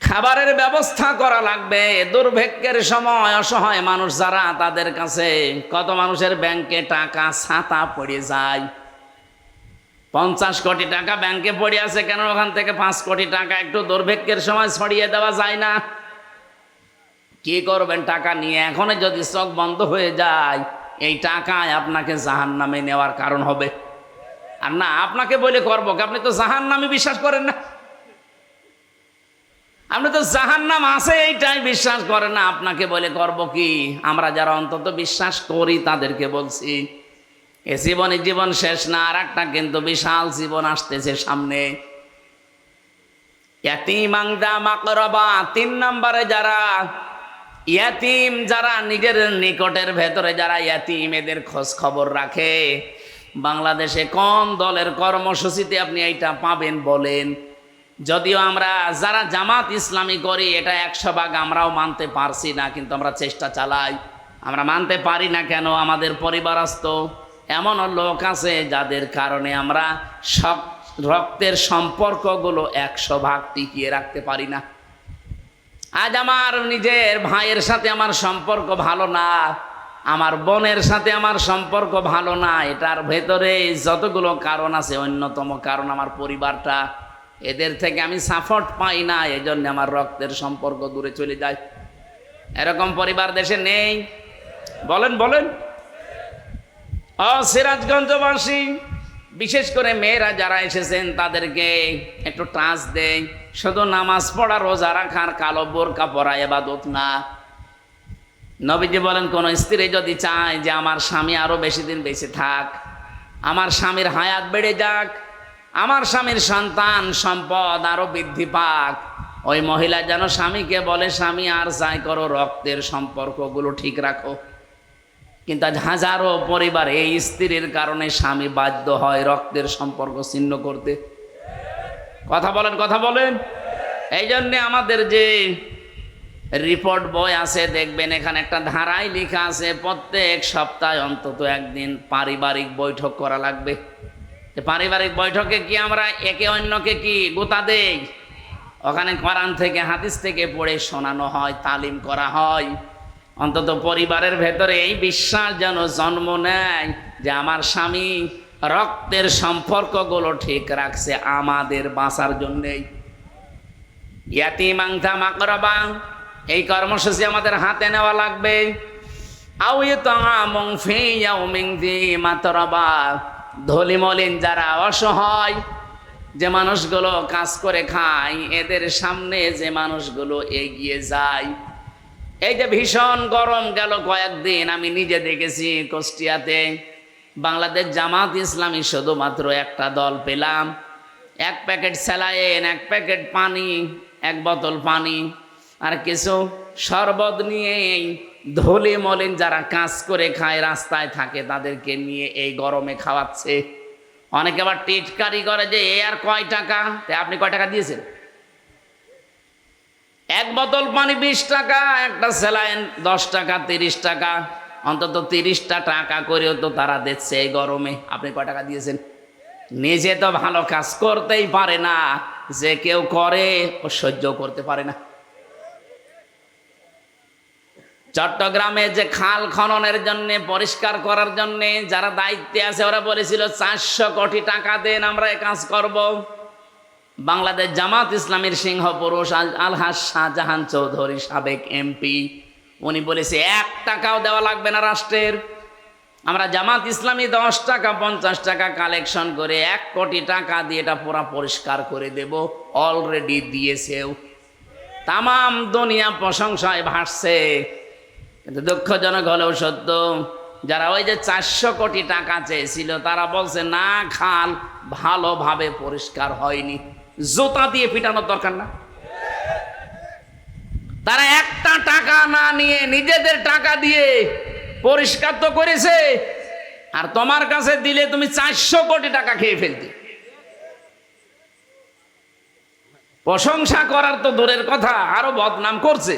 খাবারের ব্যবস্থা করা লাগবে। দুর্ভিক্ষের সময় অসহায় মানুষ যারা, তাদের কাছে কত মানুষের ব্যাংকে টাকা ছাতা পড়ে যায়। 50 কোটি টাকা ব্যাংকে পড়ে আছে, কেন ওখান থেকে 5 কোটি টাকা একটু দুর্ভিক্ষের সময় ছড়িয়ে দেওয়া যায় না? কি করবেন টাকা নিয়ে? এখন যদি চোখ বন্ধ হয়ে যায়, এই টাকায় আপনাকে জাহান্নামে নেওয়ার কারণ হবে। আর না, আপনাকে বলে করবো কি? আপনি তো জাহান্নামে বিশ্বাস করেন না, আপনি তো জাহান্নাম আছে এইটাই বিশ্বাস করেন না। আপনাকে বলে করব কি? আমরা যারা অন্তত বিশ্বাস করি তাদেরকে বলছি, এ জীবনে জীবন শেষ না, আর একটা কিন্তু বিশাল জীবন আসতেছে সামনে। ইয়াতীমান যা মাকরাবা, 3 নম্বরে যারা ইয়াতিম, যারা নিজের নিকটের ভেতরে যারা ইয়াতিম, এদের খোঁজ খবর রাখে। বাংলাদেশে কোন দলের কর্মসূচিতে আপনি এইটা পাবেন বলেন? যদিও আমরা যারা জামাত ইসলামী করি এটা 100 ভাগ আমরাও মানতে পারছি না, কিন্তু আমরা চেষ্টা চালাই। আমরা মানতে পারি না কেন? আমাদের পরিবারস্থ এমন লোক আছে যাদের কারণে আমরা সব রক্তের সম্পর্কগুলো 100 ভাগ টিকিয়ে রাখতে পারি না। আজ আমার নিজের ভাইয়ের সাথে আমার সম্পর্ক ভালো না, আমার বোনের সাথে আমার সম্পর্ক ভালো না, এটার ভেতরে যতগুলো কারণ আছে, অন্যতম কারণ আমার পরিবারটা। এদের থেকে আমি সাপোর্ট পাই না, এজন্য আমার রক্তের সম্পর্ক দূরে চলে যায়। এরকম পরিবার দেশে নেই? বলেন বলেন। সিরাজগঞ্জবাসী, বিশেষ করে মেয়েরা যারা এসেছেন তাদেরকে একটু টাচ দেই। শুধু নামাজ পড়া, রোজা রাখার, কালো বোরকা পরা ইবাদত না। নবীজি বলেন, কোন স্ত্রী যদি চায় যে আমার স্বামী আরো বেশি দিন বেঁচে থাক, আমার স্বামীর হায়াত বেড়ে যাক, আমার স্বামীর সন্তান সম্পদ আরো বৃদ্ধি পাক, ওই মহিলা যেন স্বামীকে বলে, স্বামী আর যাই করো, রক্তের সম্পর্কগুলো ঠিক রাখো। কিন্তু আজ হাজারো পরিবার এই স্ত্রীর কারণে স্বামী বাধ্য হয় রক্তের সম্পর্ক ছিন্ন করতে। কথা বলেন কথা বলেন। এই জন্যে আমাদের যে রিপোর্ট বই আছে, দেখবেন এখানে একটা ধারায় লেখা আছে, প্রত্যেক সপ্তাহে অন্তত একদিন পারিবারিক বৈঠক করা লাগবে। পারিবারিক বৈঠকে কি আমরা একে অন্যকে কি গোতা দেই? ওখানে কোরআন থেকে হাদিস থেকে পড়ে শোনানো হয়, তালিম করা হয়। অন্তত পরিবারের ভেতরে এই বিশ্বাস যেন জন্ম নেয় যে আমার স্বামী রক্তের সম্পর্কগুলো ঠিক রাখছে আমাদের বাঁচার জন্যেই। ইয়াতীমান যা মাকরাবা, এই কর্মসূচি আমাদের হাতে নেওয়া লাগবে। আও ইতামুন ফি ইয়াউমিন যী মাতরাবা, ধনী মলিন যারা অসহায়, যে মানুষগুলো কাজ করে খায়, এদের সামনে যে মানুষগুলো এগিয়ে যায়। এই যে ভীষণ গরম গেল কয়েকদিন, আমি নিজে দেখেছি কুষ্টিয়াতে বাংলাদেশ জামাত ইসলামী শুধুমাত্র একটা দল পেলাম, 1 প্যাকেট স্যালাইন, 1 প্যাকেট পানি, 1 বোতল পানি আর কিছু শরবত নিয়ে ধুলি মলিন যারা কাজ করে খায়, রাস্তায় থাকে, তাদেরকে নিয়ে এই গরমে খাওয়াচ্ছে। অনেকে আবার টিটকারি করে যে এ আর কয় টাকা, আপনি কয় টাকা দিয়েছেন? এক বোতল পানি 20 টাকা, একটা স্যালাইন 10 টাকা, 30 টাকা, অন্তত 30টা টাকা করেও তো তারা দিচ্ছে এই গরমে। আপনি কয় টাকা দিয়েছেন? নিজে তো ভালো কাজ করতেই পারে না, যে কেউ করে ও সহ্য করতে পারে না। চট্টগ্রামে যে খাল খননের জন্য, পরিষ্কার করার জন্য যারা দায়িত্বে আছে, ওরা বলেছিল 400 কোটি টাকা দেন, আমরা এই কাজ করব। বাংলাদেশ জামাত ইসলামীর সিংহ পুরুষ আলহাজ শাহজাহান চৌধুরী, সাবেক এমপি, উনি বলেছে 1 টাকাও দেওয়া লাগবে না রাষ্ট্রের। আমরা জামাত ইসলামী 10 টাকা 50 টাকা কালেকশন করে 1 কোটি টাকা দিয়ে এটা পুরা পরিষ্কার করে দেব। অলরেডি দিয়েছেও। তামাম দুনিয়া প্রশংসায় ভাসছে। কিন্তু দুঃখজনক হলেও সত্য, যারা ওই যে 400 কোটি টাকা চেয়েছিল, তারা বলছে না, খাল ভালোভাবে পরিষ্কার হয়নি। জুতা দিয়ে পিটানোর দরকার না। তারা একটা টাকা না নিয়ে নিজেদের টাকা দিয়ে পরিষ্কার তো করেছে, আর তোমার কাছে দিলে তুমি 400 কোটি টাকা খেয়ে ফেলতে। প্রশংসা করার তো দূরের কথা, আরো বদনাম করছে।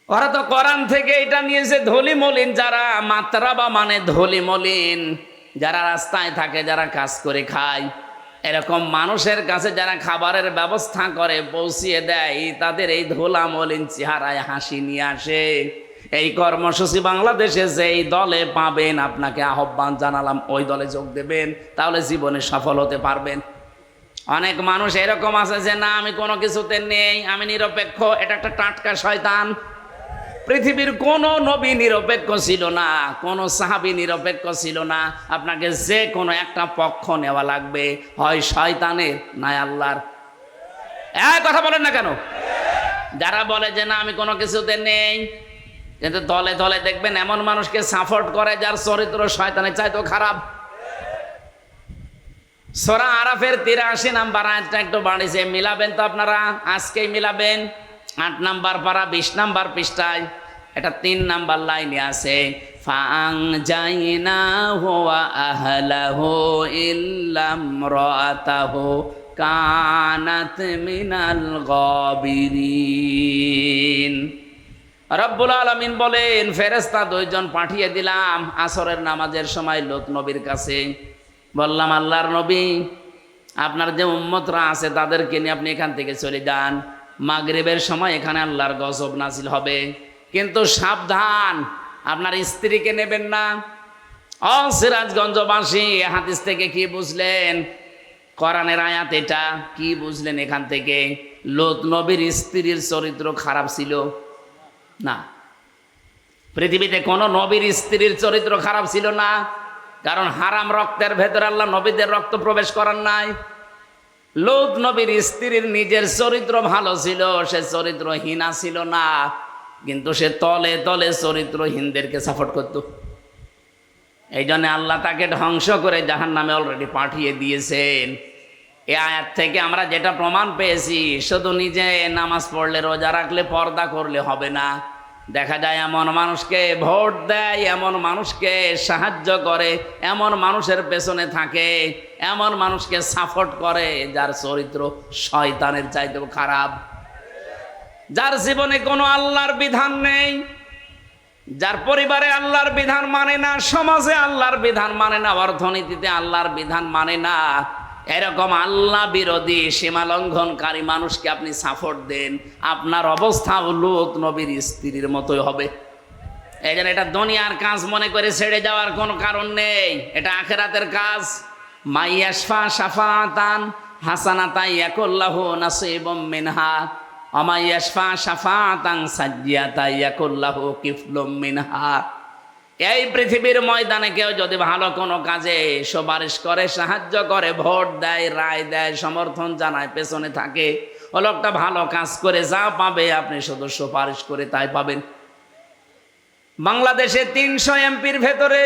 ওরা তো কোরআন থেকে এটা নিয়েছে ধলি মলিন, যারা মাত্রা বা মানে ধলি মলিন, যারা রাস্তায় থাকে, যারা কাজ করে খায়, এরকম মানুষের কাছে যারা খাবারের ব্যবস্থা করে পৌঁছিয়ে দেয়, তাদের এই ধোলা মলিন চেহারায় হাসি নিয়ে আসে। এই কর্মসূচি বাংলাদেশে যেই দলে পাবেন, আপনাকে আহ্বান জানালাম, ওই দলে যোগ দেবেন, তাহলে জীবনে সফল হতে পারবেন। অনেক মানুষ এরকম আছে যে না, আমি কোনো কিছুতে নেই, আমি নিরপেক্ষ। এটা একটা টাটকা শয়তান। পৃথিবীর কোনো নবী নিরপেক্ষ ছিল না, কোনো সাহাবী নিরপেক্ষ ছিল না। আপনাকে যে কোনো একটা পক্ষ নেওয়া লাগবে, হয় শয়তানের নয় আল্লাহর। কথা বলেন না কেন? যারা বলে যে না, আমি কোনো কিছুতে নেই, কিন্তু দলে দলে দেখবেন এমন মানুষকে সাপোর্ট করে যার চরিত্র শয়তানের চাইতেও খারাপ। সূরা আরাফের 83 নাম্বার আয়াতটা একটু বাড়িছে, মিলাবেন তো আপনারা? আজকেই মিলাবেন। 8 নাম্বার পারা 20 নাম্বার পৃষ্ঠায় এটা 3 নাম্বার লাইনে আছে, ফাআনজাইনাহু ওয়া আহলাহু ইল্লা ইমরাতাহু কানাত মিনাল গাবিরিন। রব্বুল আলামিন বলেন, ফেরেশতা 2 জন পাঠিয়ে দিলাম আসরের নামাজের সময় লূত নবীর কাছে। বললাম, আল্লাহর নবী, আপনার যে উম্মতরা আছে তাদেরকে নিয়ে আপনি এখান থেকে চলে যান। মাগরিবের সময় এখানে আল্লাহর গজব নাজিল হবে, কিন্তু সাবধান, আপনার স্ত্রীকে নেবেন না। ও সিরাজগঞ্জবাসী, হাদিস থেকে কি বুঝলেন? কোরআনের আয়াত এটা, কি বুঝলেন এখান থেকে? লূত নবীর স্ত্রীর চরিত্র খারাপ ছিল না। পৃথিবীতে কোনো নবীর স্ত্রীর চরিত্র খারাপ ছিল না, কারণ হারাম রক্তের ভেতরে আল্লাহ নবীদের রক্ত প্রবেশ করার নাই। লূত নবীর স্ত্রীর নিজের চরিত্র ভালো ছিল, সে চরিত্রহীনা ছিল না, কিন্তু সে তলে তলে চরিত্রহীনদেরকে সাপোর্ট করত। এই জন্য আল্লাহ তাকে ধ্বংস করে জাহান্নামে অলরেডি পাঠিয়ে দিয়েছেন। এই আয়াত থেকে আমরা যেটা প্রমাণ পেয়েছি, শুধু নিজে নামাজ পড়লে, রোজা রাখলে, পর্দা করলে হবে না। দেখা যায় এমন মানুষকে ভোট দেয়, এমন মানুষকে সাহায্য করে, এমন মানুষের পেছনে থাকে, এমন মানুষকে সাপোর্ট করে যার চরিত্র শয়তানের চাইতেও খারাপ, যার জীবনে কোনো আল্লাহর বিধান নেই, যার পরিবারে আল্লাহর বিধান মানে না, সমাজে আল্লাহর বিধান মানে না, অর্থনীতিতে আল্লাহর বিধান মানে না। এরকম আল্লাহ বিরোধী, সীমা লঙ্ঘনকারী মানুষকে আপনি সাপোর্ট দেন, আপনার অবস্থা লূত নবীর স্ত্রীর মতোই হবে। এই জন্য এটা দুনিয়ার কাজ মনে করে ছেড়ে যাওয়ার কোনো কারণ নেই, এটা আখিরাতের কাজ। মাইয়াশফা শাফাতান হাসানাতান ইয়াকুল্লাহু নাসিবুম মিনহা ওয়া মাইয়াশফা শাফাতান সাজ্জিয়াতান ইয়াকুল্লাহু কিফলুম মিনহা। এই পৃথিবীর ময়দানে কেউ যদি ভালো কোনো কাজে সুপারিশ করে, সাহায্য করে, ভোট দেয়, রায় দেয়, সমর্থন জানায়, পেছনে থাকে, ও লোকটা ভালো কাজ করে যা পাবে আপনি শুধু সুপারিশ করে তাই পাবেন। বাংলাদেশে 300 এমপির ভেতরে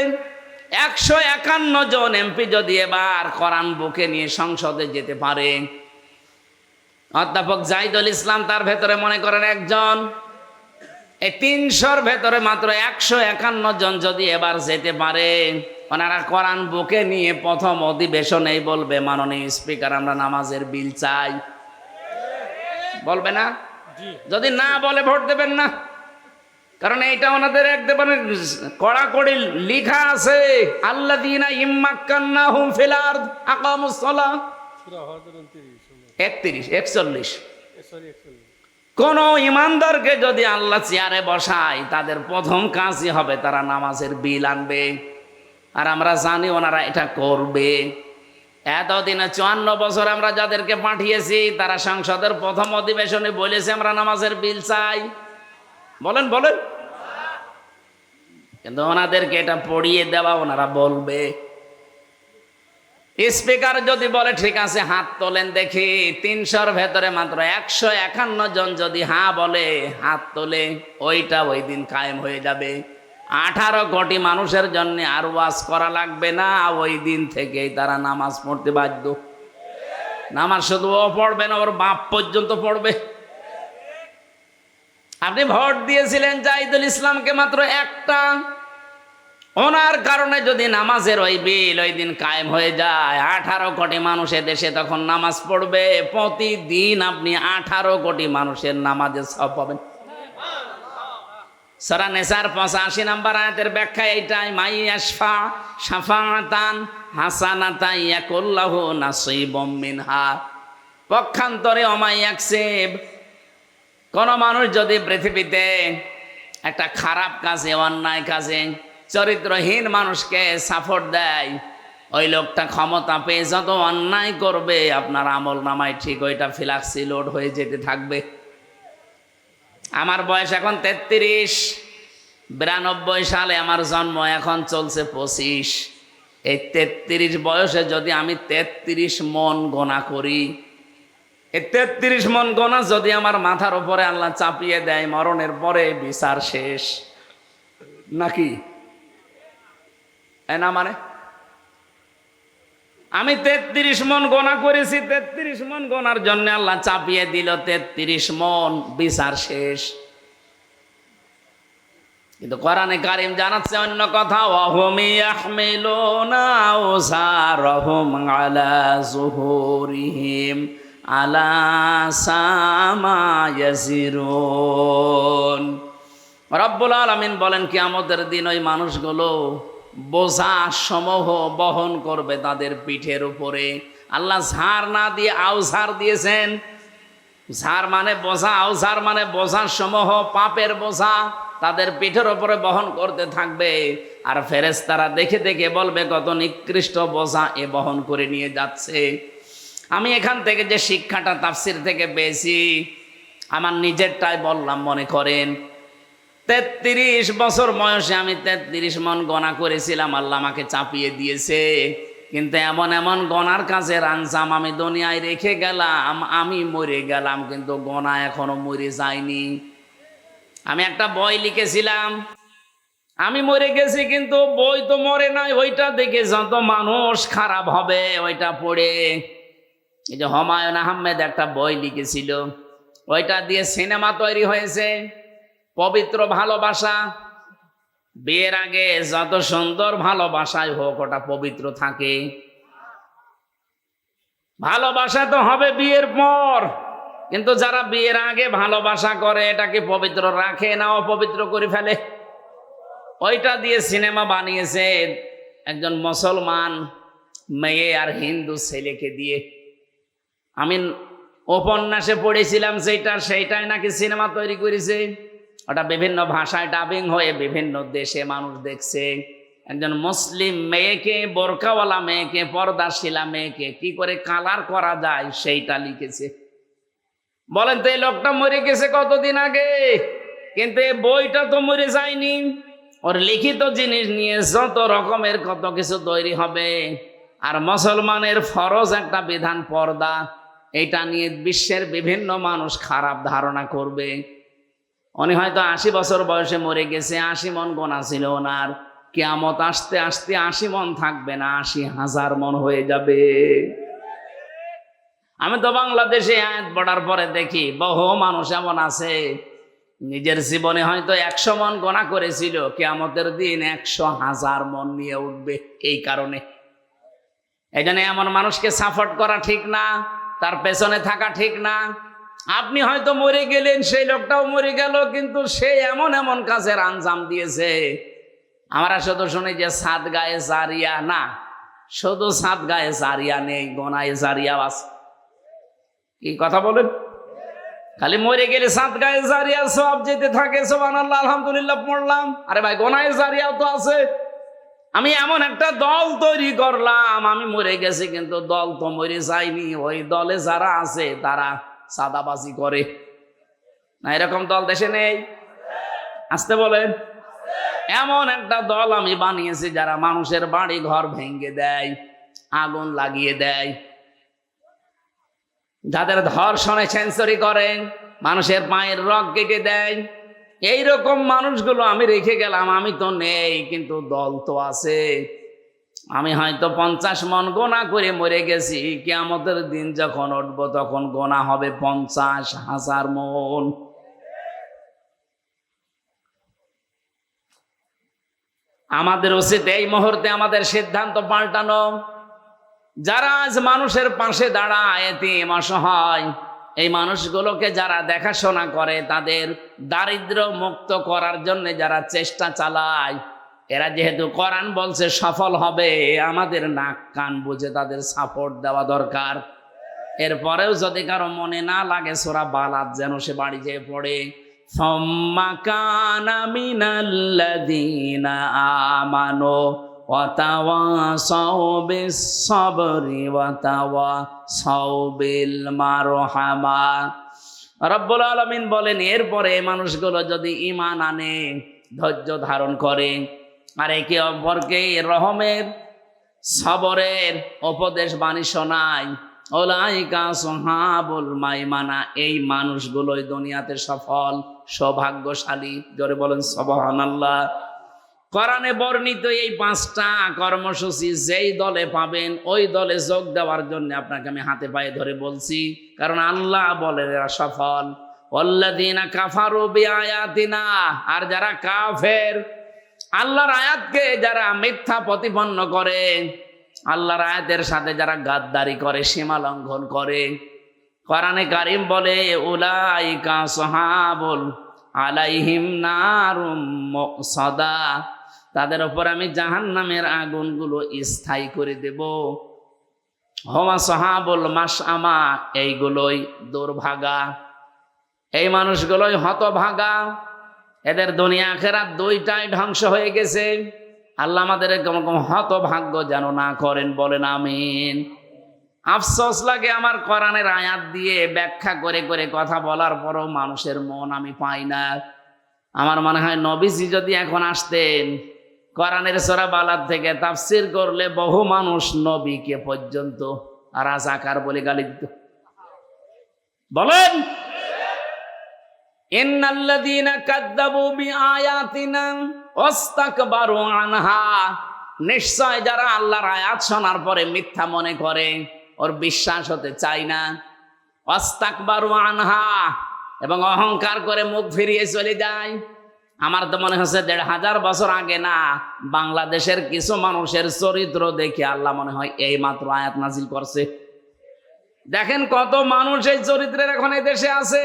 151 জন এমপি যদি এবার কোরআন বুকে নিয়ে সংসদে যেতে পারে, অধ্যাপক জাহিদুল ইসলাম তার ভেতরে মনে করেন একজন, এই 300-র ভেতরে মাত্র 151 জন যদি এবার যেতে পারে, ওনারা কোরআন বুকে নিয়ে প্রথম অধিবেশনেই বলবে, মাননীয় স্পিকার, আমরা নামাজের বিল চাই। বলবে না? যদি না বলে ভোট দেবেন না, কারণ এইটা ওনাদের একদম কড়াকড়ি লিখা আছে, আল্লাযীনা ইম্মাক্কান্নাহুম ফিল আরদ আকামুস সালাহ, সূরা হজর 41 কোন ইমানদারকে যদি আল্লাহ চেয়ারে বসায় তাদের প্রথম কাজই হবে তারা নামাজের বিল আনবে। আর আমরা জানি ওনারা এটা করবে। এতদিনে 54 বছর আমরা যাদেরকে পাঠিয়েছি তারা সংসদের প্রথম অধিবেশনে বলেছে আমরা নামাজের বিল চাই। বলেন বলেন, কিন্তু ওনাদেরকে এটা পড়িয়ে দেওয়া ওনারা বলবে। স্পিকার যদি বলে ঠিক আছে হাত তোলেন দেখি, 300-র ভেতরে মাত্র 151 জন যদি হ্যাঁ বলে হাত তোলে, ওইটা ওই দিন কায়েম হয়ে যাবে। 18 কোটি মানুষের জন্য আর ওয়াজ করা লাগবে না, ওই দিন থেকেই তারা নামাজ পড়তে বাধ্য। নামাজ শুধু ও পড়বে না, ওর বাপ পর্যন্ত পড়বে। আপনি ভোট দিয়েছিলেন জাহিদুল ইসলামকে মাত্র একটা, ওনার কারণে যদি নামাজের ওই বিল ওই দিন কায়েম হয়ে যায়, 18 কোটি মানুষের দেশে তখন নামাজ পড়বে। প্রতিদিন আপনি 18 কোটি মানুষের নামাজের সওয়াব পাবেন। সূরা নিসার 85 নম্বর আয়াতের ব্যাখ্যা এইটাই, মাই ইয়াশফা শাফাআতান হাসানাতান ইয়াকুল্লাহু নাসীবুম মিনহা। পক্ষান্তরে ওমাই ইয়াকসিব, কোন মানুষ যদি পৃথিবীতে একটা খারাপ কাজে, অন্যায় কাজে, চরিত্রহীন মানুষকে সাপোর্ট দেয়, ওই লোকটা ক্ষমতা পেয়ে যত অন্যায় করবে আপনার আমল নামায় ঠিক ওইটা ফ্লাক্সি লোড হয়ে যেতে থাকবে। আমার বয়স এখন 33, 92 সালে আমার জন্ম, এখন চলছে 25। এই 33 বয়সে যদি আমি 33 মন গোনা করি, এই 33 মন গোনা যদি আমার মাথার উপরে আল্লাহ চাপিয়ে দেয়, মরণের পরে বিচার শেষ নাকি? না মানে আমি 33 মন গোনা করেছি, 33 মন গোনার জন্য আল্লাহ চাপিয়ে দিল 33 মন, বিচার শেষ। কিন্তু কোরআনে কারীম জানাচ্ছে অন্য কথা, ওয়াহুম ইয়াহমিলুনা আওযারহুম আলা যুহুরিহিম আলা সামা ইয়াজিরুন। রব্বুল আলামিন বলেন কিয়ামতের দিন ওই মানুষগুলো বোঝা সমূহ বহন করবে তাদের পিঠের উপরে। আল্লাহ ঝাড় না দিয়ে আওঝার দিয়েছেন। ঝাড় মানে বোঝা, আওঝার মানে বোঝা সমূহ, পাপের বোঝা তাদের পিঠের উপরে বহন করতে থাকবে। আর ফেরেশতারা দেখে দেখে বলবে কত নিকৃষ্ট বোঝা এ বহন করে নিয়ে যাচ্ছে। আমি এখান থেকে যে শিক্ষাটা তাফসির থেকে পেয়েছি, আমার নিজেরটাই বললাম, মনে করেন 33 বছর বয়সে আমি 33 মন গোনা করেছিলাম, আল্লাহ আমাকে চাপিয়ে দিয়েছে। কিন্তু এমন এমন গোনার কাজের আঞ্জাম আমি দুনিয়ায় রেখে গেলাম, আমি মরে গেলাম কিন্তু গোনা এখনো মরে যায়নি। আমি একটা বই লিখেছিলাম, আমি মরে গেছি কিন্তু বই তো মরে নাই, ওইটা দেখে যত মানুষ খারাপ হবে ওইটা পড়ে। এই যে হুমায়ুন আহমেদ একটা বই লিখেছিল, ওইটা দিয়ে সিনেমা তৈরি হয়েছে, পবিত্র ভালোবাসা। বিয়ের আগে যত সুন্দর ভালোবাসাই হোক ওটা পবিত্র থাকে, ভালোবাসা তো হবে বিয়ের পর। কিন্তু যারা বিয়ের আগে ভালোবাসা করে এটাকে পবিত্র রাখে না, অপবিত্র করে ফেলে। ওইটা দিয়ে সিনেমা বানিয়েছে একজন মুসলমান মেয়ে আর হিন্দু ছেলেকে দিয়ে। আমি উপন্যাসে পড়েছিলাম সেইটাই নাকি সিনেমা তৈরি করেছে। ওটা বিভিন্ন ভাষায় ডাবিং হয়ে বিভিন্ন দেশে মানুষ দেখছে। একজন মুসলিম মেয়েকে, বোরকাওয়ালা মেয়েকে, পর্দাশীলা মেয়েকে কি করে কালার করা যায় সেইটা লিখেছে। বলেন তো এই লোকটা মরে গেছে কতদিন আগে, কিন্তু এই বইটা তো মরে যায়নি। ওর লিখিত জিনিস নিয়ে যত রকমের কত কিছু তৈরি হবে। আর মুসলমানের ফরজ একটা বিধান পর্দা, এটা নিয়ে বিশ্বের বিভিন্ন মানুষ খারাপ ধারণা করবে। উনি হয়তো 80 বছর বয়সে মরে গেছে, 80 মন গোনা ছিল ওনার। কিয়ামত আসতে আসতে 80 মন থাকবে না, 80,000 মন হয়ে যাবে। আমি তো বাংলাদেশে আয়াত পড়ার পরে দেখি বহু মানুষ এমন আছে নিজের জীবনে হয়তো 100 মন গোনা করেছিল, কিয়ামতের দিন 100,000 মন নিয়ে উঠবে। এই কারণে এই জন্য এমন মানুষকে সাপোর্ট করা ঠিক না, তার পেছনে থাকা ঠিক না। আপনি হয়তো মরে গেলেন, সেই লোকটাও মরে গেল, কিন্তু সে এমন এমন কাজের আঞ্জাম দিয়েছে। আমরা শুধু শুনি যে সাত গায়ে জারিয়া, না, শুধু সাত গায়ে জারিয়া নেই, গোনায় জারিয়া আছে। কি কথা বলেন? খালি মরে গেলে সাত গায়ে জারিয়া সব যেতে থাকে, সুবহানাল্লাহ আলহামদুলিল্লাহ পড়লাম, আরে ভাই গোনায় জারিয়াও তো আছে। আমি এমন একটা দল তৈরি করলাম, আমি মরে গেছি কিন্তু দল তো মরে যায়নি, ওই দলে যারা আছে তারা সাদাবাজি করে। না এরকম দল দেশে নেই? আসতে বলেন। এমন একটা দল আমি বানিয়েছি যারা মানুষের বাড়ি ঘর ভেঙে দেয়, আগুন লাগিয়ে দেয়, যাদের ধর্ষণে সেঞ্চুরি করেন, মানুষের পায়ের রগ কেটে দেয়। এইরকম মানুষগুলো আমি রেখে গেলাম। আমি তো নেই কিন্তু দল তো আছে। আমি হয়তো 50 মন গোনা করে মরে গেছি, কিয়ামতের দিন যখন উঠবো তখন গোনা হবে 50,000 মন। আমাদের উচিত এই মুহূর্তে আমাদের সিদ্ধান্ত পাল্টানো। যারা আজ মানুষের পাশে দাঁড়ায়, এতিম অসহায়, এই মানুষগুলোকে যারা দেখাশোনা করে, তাদের দারিদ্র মুক্ত করার জন্য যারা চেষ্টা চালায়, এরা যেহেতু কোরআন বলছে সফল হবে, আমাদের নাক কান বুঝে তাদের সাপোর্ট দেওয়া দরকার। এরপরেও যদি কারো মনে না লাগে, সূরা বালাদ যেন সে বাড়ি যেয়ে পড়ে, সুম্মা কানা মিনাল্লাযীনা আমানু ওয়া তাওয়াসাউ বিস-সাবরি ওয়া তাওয়াসাউ বিল মারহামা। রব্বুল আলামিন বলেন, এরপরে মানুষগুলো যদি ঈমান আনে, ধৈর্য ধারণ করে, আর একে অপরকে রহমের সবরের উপদেশ বাণী শোনায়, উলাইকা আসহাবুল মাইমানা, এই মানুষগুলোই দুনিয়াতে সফল সৌভাগ্যশালী। জোরে বলেন সুবহানাল্লাহ। কোরআনে বর্ণিত এই 5টা কর্মসূচি যেই দলে পাবেন, ওই দলে যোগ দেওয়ার জন্য আপনাকে আমি হাতে পায়ে ধরে বলছি, কারণ আল্লাহ বলেন এরা সফল। ওয়াল্লাযীনা কাফারু বিআয়াতিনা, আর যারা কাফের, আল্লাহর আয়াতকে যারা মিথ্যা প্রতিপন্ন করে, আল্লাহর আয়াতের সাথে যারা গাদ্দারি করে, সীমা লঙ্ঘন করে, কোরআনে কারীম বলে উলাইকা আসহাবুল আলাইহিম নারুম মুসাদা, তাদের উপর আমি জাহান্নামের আগুনগুলো স্থায়ী করে দেব। হুম আসহাবুল মাশআমা, এইগুলোই দুর্ভাগা, এই মানুষগুলোই হতভাগা, এদের দুনিয়া আখিরাত দুইটাই ধ্বংস হয়ে গেছে। আল্লাহ আমাদের এরকম হতভাগ্য যেন না করেন, বলেন আমিন। আফসোস লাগে আমার কোরআনের আয়াত দিয়ে ব্যাখ্যা করে করে কথা বলার পরও মানুষের মন আমি পাই না। আমার মনে হয় নবীজি যদি এখন আসতেন, কোরআনের সূরা বালাদ থেকে তাফসীর করলে বহু মানুষ নবীকে পর্যন্ত রাজাকার বলে গালি দিত। বলেন, ইন্নাল্লাযীনা কাযযাবু বিআয়াতিনা ওয়াস্তাকবারু আনহা, নিশ্চয় যারা আল্লাহর আয়াত শোনার পরে মিথ্যা মনে করে, ওর বিশ্বাস হতে চায় না, ওয়াস্তাকবারু আনহা, এবং অহংকার করে মুখ ফিরিয়ে চলে যায়। আমার তো মনে হচ্ছে 1500 বছর আগে না, বাংলাদেশের কিছু মানুষের চরিত্র দেখে আল্লাহ মনে হয় এই মাত্র আয়াত নাজিল করছে। দেখেন কত মানুষ এই চরিত্রের এখন এই দেশে আছে।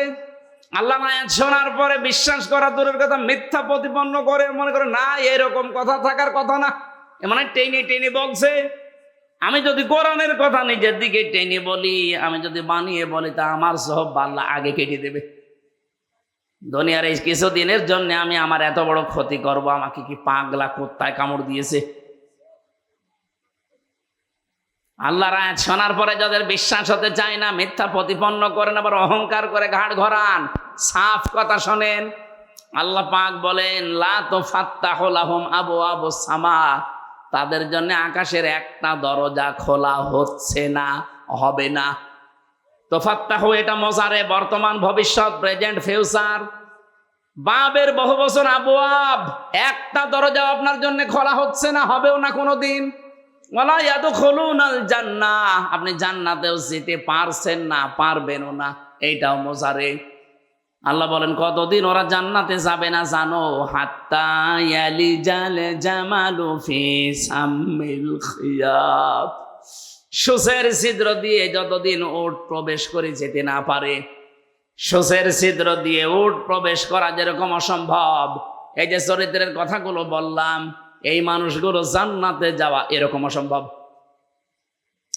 আল্লাহ আয়াত শোনার পরে বিশ্বাস করা দূরের কথা, মিথ্যা প্রতিপন্ন করে, মনে করে না এরকম কথা থাকার কথা না, মানে টেনে টেনে বলছে। আমি যদি কোরআনের কথা নিজের দিকে টেনে বলি, আমি যদি বানিয়ে বলি, তা আমার সহ আল্লাহ আগে কেটে দেবে। দুনিয়ার এই কিছুদিনের জন্য আমি আমার এত বড় ক্ষতি করব, আমাকে কি পাগলা কুত্তায় কামড় দিয়েছে? আল্লাহর আয়াত শোনার পরে যাদের বিশ্বাস হতে চায় না, মিথ্যা প্রতিপন্ন করেন, আবার অহংকার করে ঘাড় ঘরান, সাফ কথা শোনেন। আল্লাহ পাক বলেন, লা তুফাত্তাহু লাহুম আবওয়াবুস সামা, তাদের জন্য আকাশের একটা দরজা খোলা হচ্ছে না, হবে না। তুফাত্তাহু এটা মোজারে, বর্তমান ভবিষ্যৎ, প্রেজেন্ট ফিউচার, বাবের বহু বছর আবওয়াব, একটা দরজা আপনার জন্য খোলা হচ্ছে না, হবেও না কোনোদিন। ওয়ালা ইয়াদখুলুনাল জান্নাহ, আপনি জান্নাতেও যেতে পারছেন না, পারবেনও না, এইটাও মোজারে। আল্লাহ বলেন কতদিন ওরা জান্নাতে যাবে না জানো? হাত্তা ইয়ালিজাল জামালু ফি সাম্মিল খিয়াত, সূচের ছিদ্র দিয়ে যতদিন ওট প্রবেশ করে যেতে না পারে, সূচের ছিদ্র দিয়ে উট প্রবেশ করা যেরকম অসম্ভব, এই যে চরিত্রের কথাগুলো বললাম, এই মানুষগুলো জান্নাতে যাওয়া এরকম অসম্ভব।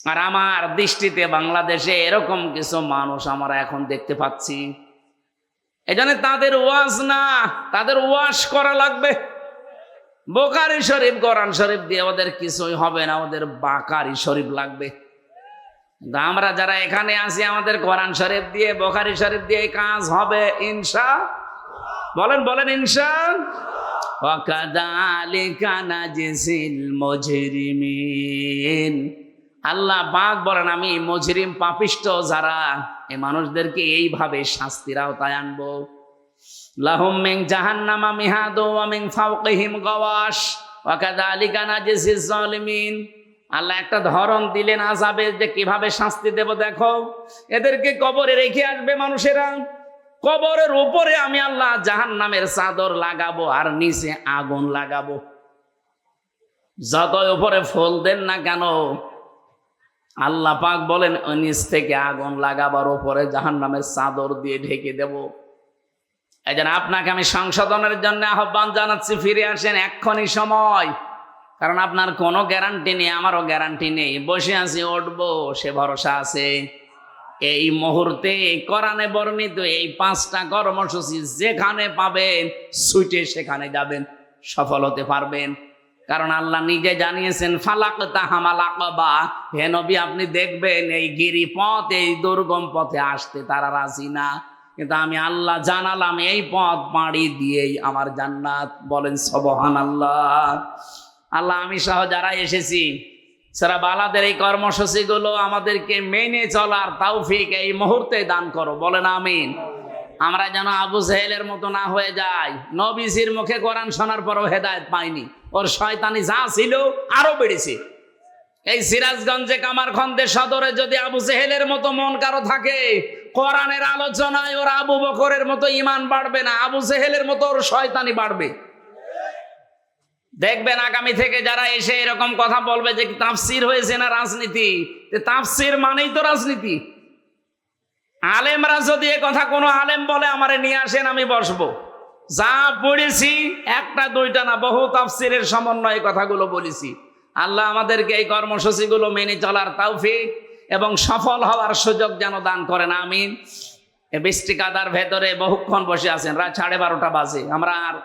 আর আমার দৃষ্টিতে বাংলাদেশে এরকম কিছু মানুষ আমরা এখন দেখতে পাচ্ছি। এজন্য তাদের ওয়াজ না, তাদের ওয়াজ করা লাগবে। বুখারী শরীফ, কোরআন শরীফ দিয়ে ওদের কিছুই হবে না, ওদের বাকারি শরীফ লাগবে। আমরা যারা এখানে আছি, আমাদের কোরআন শরীফ দিয়ে, বুখারী শরীফ দিয়ে কাজ হবে ইনশা। বলেন বলেন ইনশা। ওয়াকাযালিকা নাজজিল মুজরিমিন। আল্লাহ পাক বলেন, আমি মুজরিম পাপিষ্ঠ যারা, এই মানুষদেরকে এইভাবে শাস্তির আওতায় আনবো। লাহুম মিন জাহান্নামা মিহাদু ওয়া মিন ফাওকিহিম গাওয়াশ ওয়া কাযালিকা নাজজিজ জালিমিন। আল্লাহ একটা ধরন দিলেন আযাবের, যে কিভাবে শাস্তি দেব দেখো। এদেরকে কবরে রেখে আসবে মানুষেরা, কবরের উপরে আমি আল্লাহ জাহান্নামের চাদর লাগাবো আর নিচে আগুন লাগাবো। যতই উপরে ফুল দেন না কেন, আল্লাহ পাক বলেন নিচ থেকে আগুন লাগাবার উপরে জাহান্নামের চাদর দিয়ে ঢেকে দেব। এই জন্য আপনাকে আমি সংশোধনের জন্য আহ্বান জানাচ্ছি, ফিরে আসেন এক্ষুনি সময়। কারণ আপনার কোনো গ্যারান্টি নেই, আমারও গ্যারান্টি নেই। বসে আছি, উঠবো সে ভরসা আছে। এই মুহূর্তে কোরআনে বর্ণিত এই 5টা কর্মসূচি যেখানে পাবেন ছুটে সেখানে যাবেন, সফল হতে পারবেন। কারণ আল্লাহ নিজে জানিয়েছেন, ফালাকতা হামাল আকাবা, হে নবী আপনি দেখবেন এই গিরিপথ, এই দুর্গম পথে আসতে তারা রাজি না, কিন্তু আমি আল্লাহ জানালাম এই পথ পাড়ি দিয়েই আমার জান্নাত। বলেন সুবহানাল্লাহ। আল্লাহ আমি সহ যারা এসেছি, সারা বালাদের এই কর্মসূচিগুলো আমাদেরকে মেনে চলার তৌফিক এই মুহূর্তে দান করো। বলেন আমিন। আমরা যেন আবু জেহেলের মতো না হয়ে যাই। নবীজির মুখে কোরআন শোনার পরও হেদায়েত পাইনি, ওর শয়তানি যা ছিল আরো বেড়েছে। এই সিরাজগঞ্জে কামারখন্দে সদরে যদি আবু জেহেলের মতো মন কারো থাকে, কোরআনের আলোচনায় ওর আবু বকরের মতো ঈমান বাড়বে না, আবু জেহেলের মতো ওর শয়তানি বাড়বে। দেখবেন আগামী থেকে যারা এসে এরকম কথা বলবে যে তাফসীর হয়েছে না রাজনীতি, তাফসীর মানেই তো রাজনীতি। আলেমরা যদি এ কথা কোনো আলেম বলে, আমারে নিয়ে আসেন, আমি বসবো। যা পড়েছি একটা দুইটা না, বহু তাফসীরের সমন্বয়ে কথাগুলো বলেছি। আল্লাহ আমাদেরকে এই কর্মসূচিগুলো মেনে চলার তৌফিক এবং সফল হওয়ার সুযোগ যেন দান করেন, আমিন। এই বৃষ্টি কাদার ভেতরে বহুক্ষণ বসে আছেন, রাত 12:30 বাজে, আমরা আর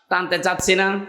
টানতে চাচ্ছি না।